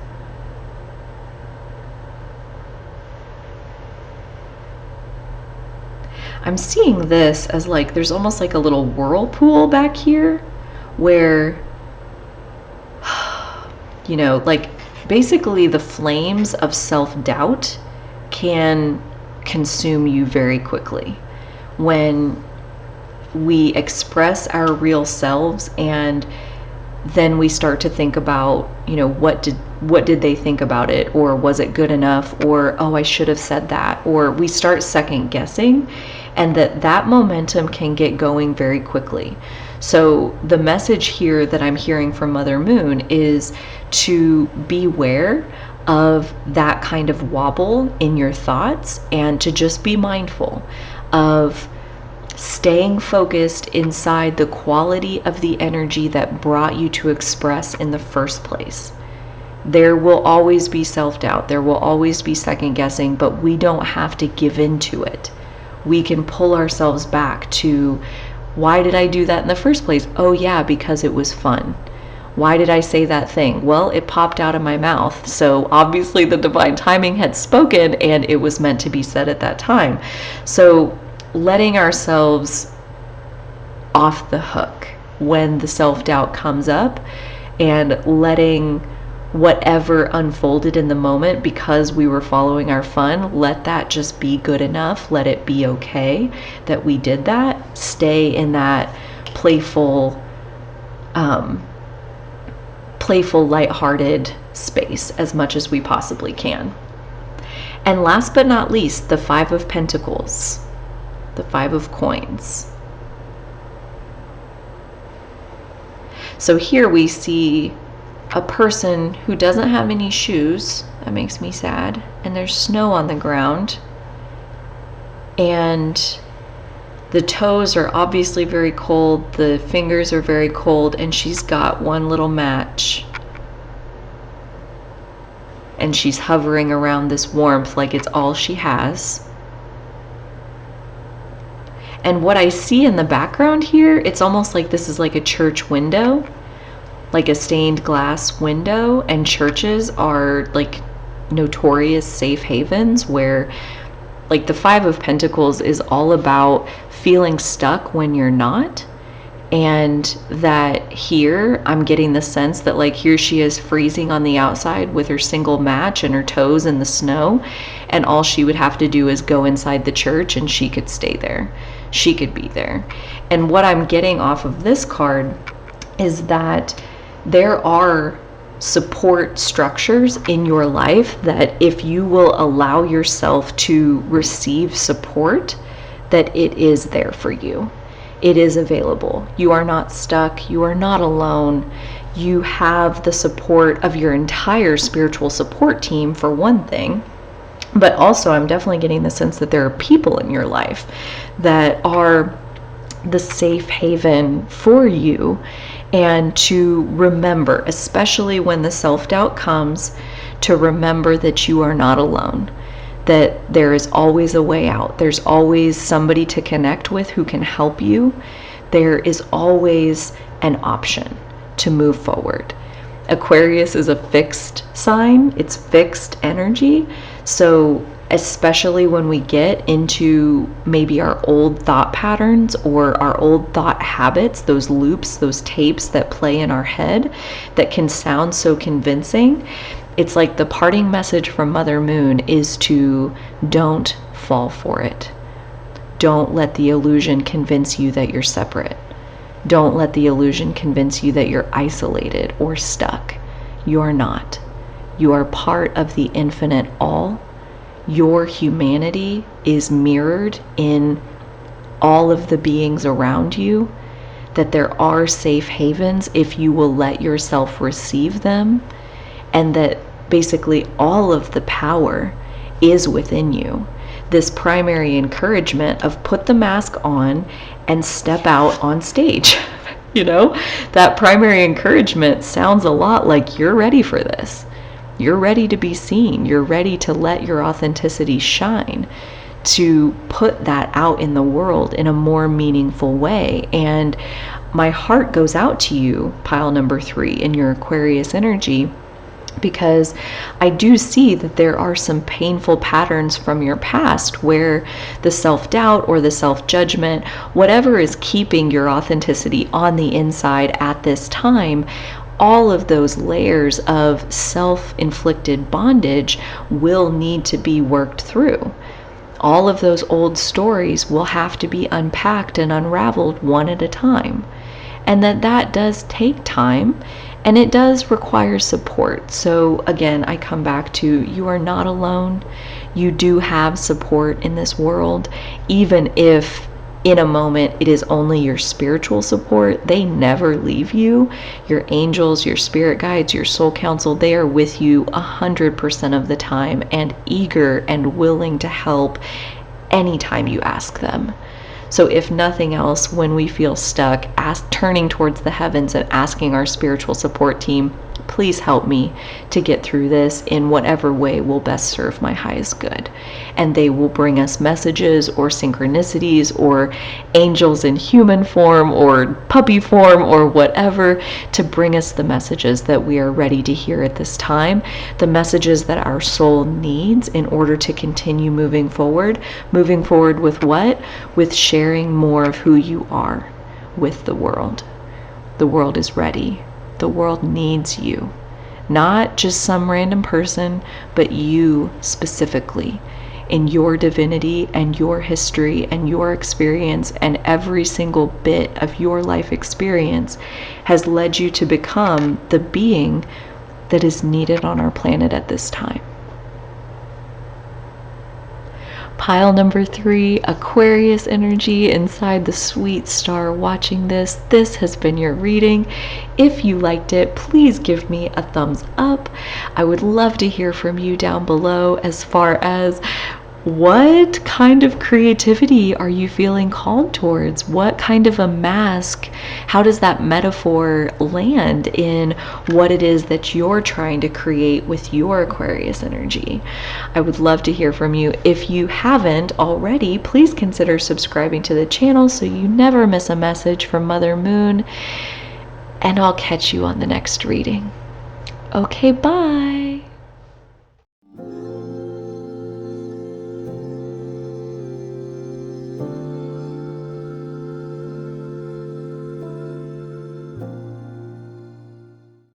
I'm seeing this as like there's almost like a little whirlpool back here where, you know, like basically the flames of self-doubt can consume you very quickly when we express our real selves, and then we start to think about, you know, what did they think about it, or was it good enough, or oh, I should have said that, or we start second guessing, and that momentum can get going very quickly. So the message here that I'm hearing from Mother Moon is to beware of that kind of wobble in your thoughts, and to just be mindful of staying focused inside the quality of the energy that brought you to express in the first place. There will always be self-doubt, there will always be second guessing, but we don't have to give into it. We can pull ourselves back to, why did I do that in the first place? Oh yeah, because it was fun. Why did I say that thing? Well, it popped out of my mouth. So obviously the divine timing had spoken and it was meant to be said at that time. So letting ourselves off the hook when the self-doubt comes up, and letting whatever unfolded in the moment, because we were following our fun, let that just be good enough. Let it be okay that we did that. Stay in that playful, lighthearted space as much as we possibly can. And last but not least, the Five of Pentacles, the Five of Coins. So here we see a person who doesn't have any shoes. That makes me sad. And there's snow on the ground. And the toes are obviously very cold. The fingers are very cold. And she's got one little match. And she's hovering around this warmth like it's all she has. And what I see in the background here, it's almost like this is like a church window, like a stained glass window, and churches are like notorious safe havens where, like, the Five of Pentacles is all about feeling stuck when you're not. And that here, I'm getting the sense that, like, here she is freezing on the outside with her single match and her toes in the snow, and all she would have to do is go inside the church and she could stay there. She could be there. And what I'm getting off of this card is that there are support structures in your life that if you will allow yourself to receive support, that it is there for you. It is available. You are not stuck. You are not alone. You have the support of your entire spiritual support team, for one thing. But also, I'm definitely getting the sense that there are people in your life that are the safe haven for you. And to remember, especially when the self-doubt comes, to remember that you are not alone, that there is always a way out. There's always somebody to connect with who can help you. There is always an option to move forward. Aquarius is a fixed sign. It's fixed energy. So especially when we get into maybe our old thought patterns or our old thought habits, those loops, those tapes that play in our head that can sound so convincing, it's like the parting message from Mother Moon is to don't fall for it. Don't let the illusion convince you that you're separate. Don't let the illusion convince you that you're isolated or stuck. You're not. You are part of the infinite all. Your humanity is mirrored in all of the beings around you, that there are safe havens if you will let yourself receive them, and that basically all of the power is within you. This primary encouragement of put the mask on and step out on stage. You know, that primary encouragement sounds a lot like you're ready for this. You're ready to be seen. You're ready to let your authenticity shine, to put that out in the world in a more meaningful way. And my heart goes out to you, pile number 3, in your Aquarius energy, because I do see that there are some painful patterns from your past where the self-doubt or the self-judgment, whatever is keeping your authenticity on the inside at this time, all of those layers of self-inflicted bondage will need to be worked through. All of those old stories will have to be unpacked and unraveled one at a time. And that does take time, and it does require support. So again, I come back to, you are not alone. You do have support in this world, even if in a moment it is only your spiritual support. They never leave you. Your angels, your spirit guides, your soul council, they are with you 100% of the time and eager and willing to help anytime you ask them. So if nothing else, when we feel stuck, turning towards the heavens and asking our spiritual support team, please help me to get through this in whatever way will best serve my highest good. And they will bring us messages or synchronicities or angels in human form or puppy form or whatever to bring us the messages that we are ready to hear at this time, the messages that our soul needs in order to continue moving forward. Moving forward with what? With sharing more of who you are with the world. The world is ready. The world needs you. Not just some random person, but you specifically, in your divinity and your history and your experience, and every single bit of your life experience has led you to become the being that is needed on our planet at this time. Pile number 3, Aquarius energy inside the sweet star watching this. This has been your reading. If you liked it, please give me a thumbs up. I would love to hear from you down below as far as what kind of creativity are you feeling called towards? What kind of a mask? How does that metaphor land in what it is that you're trying to create with your Aquarius energy? I would love to hear from you. If you haven't already, please consider subscribing to the channel so you never miss a message from Mother Moon. And I'll catch you on the next reading. Okay, bye.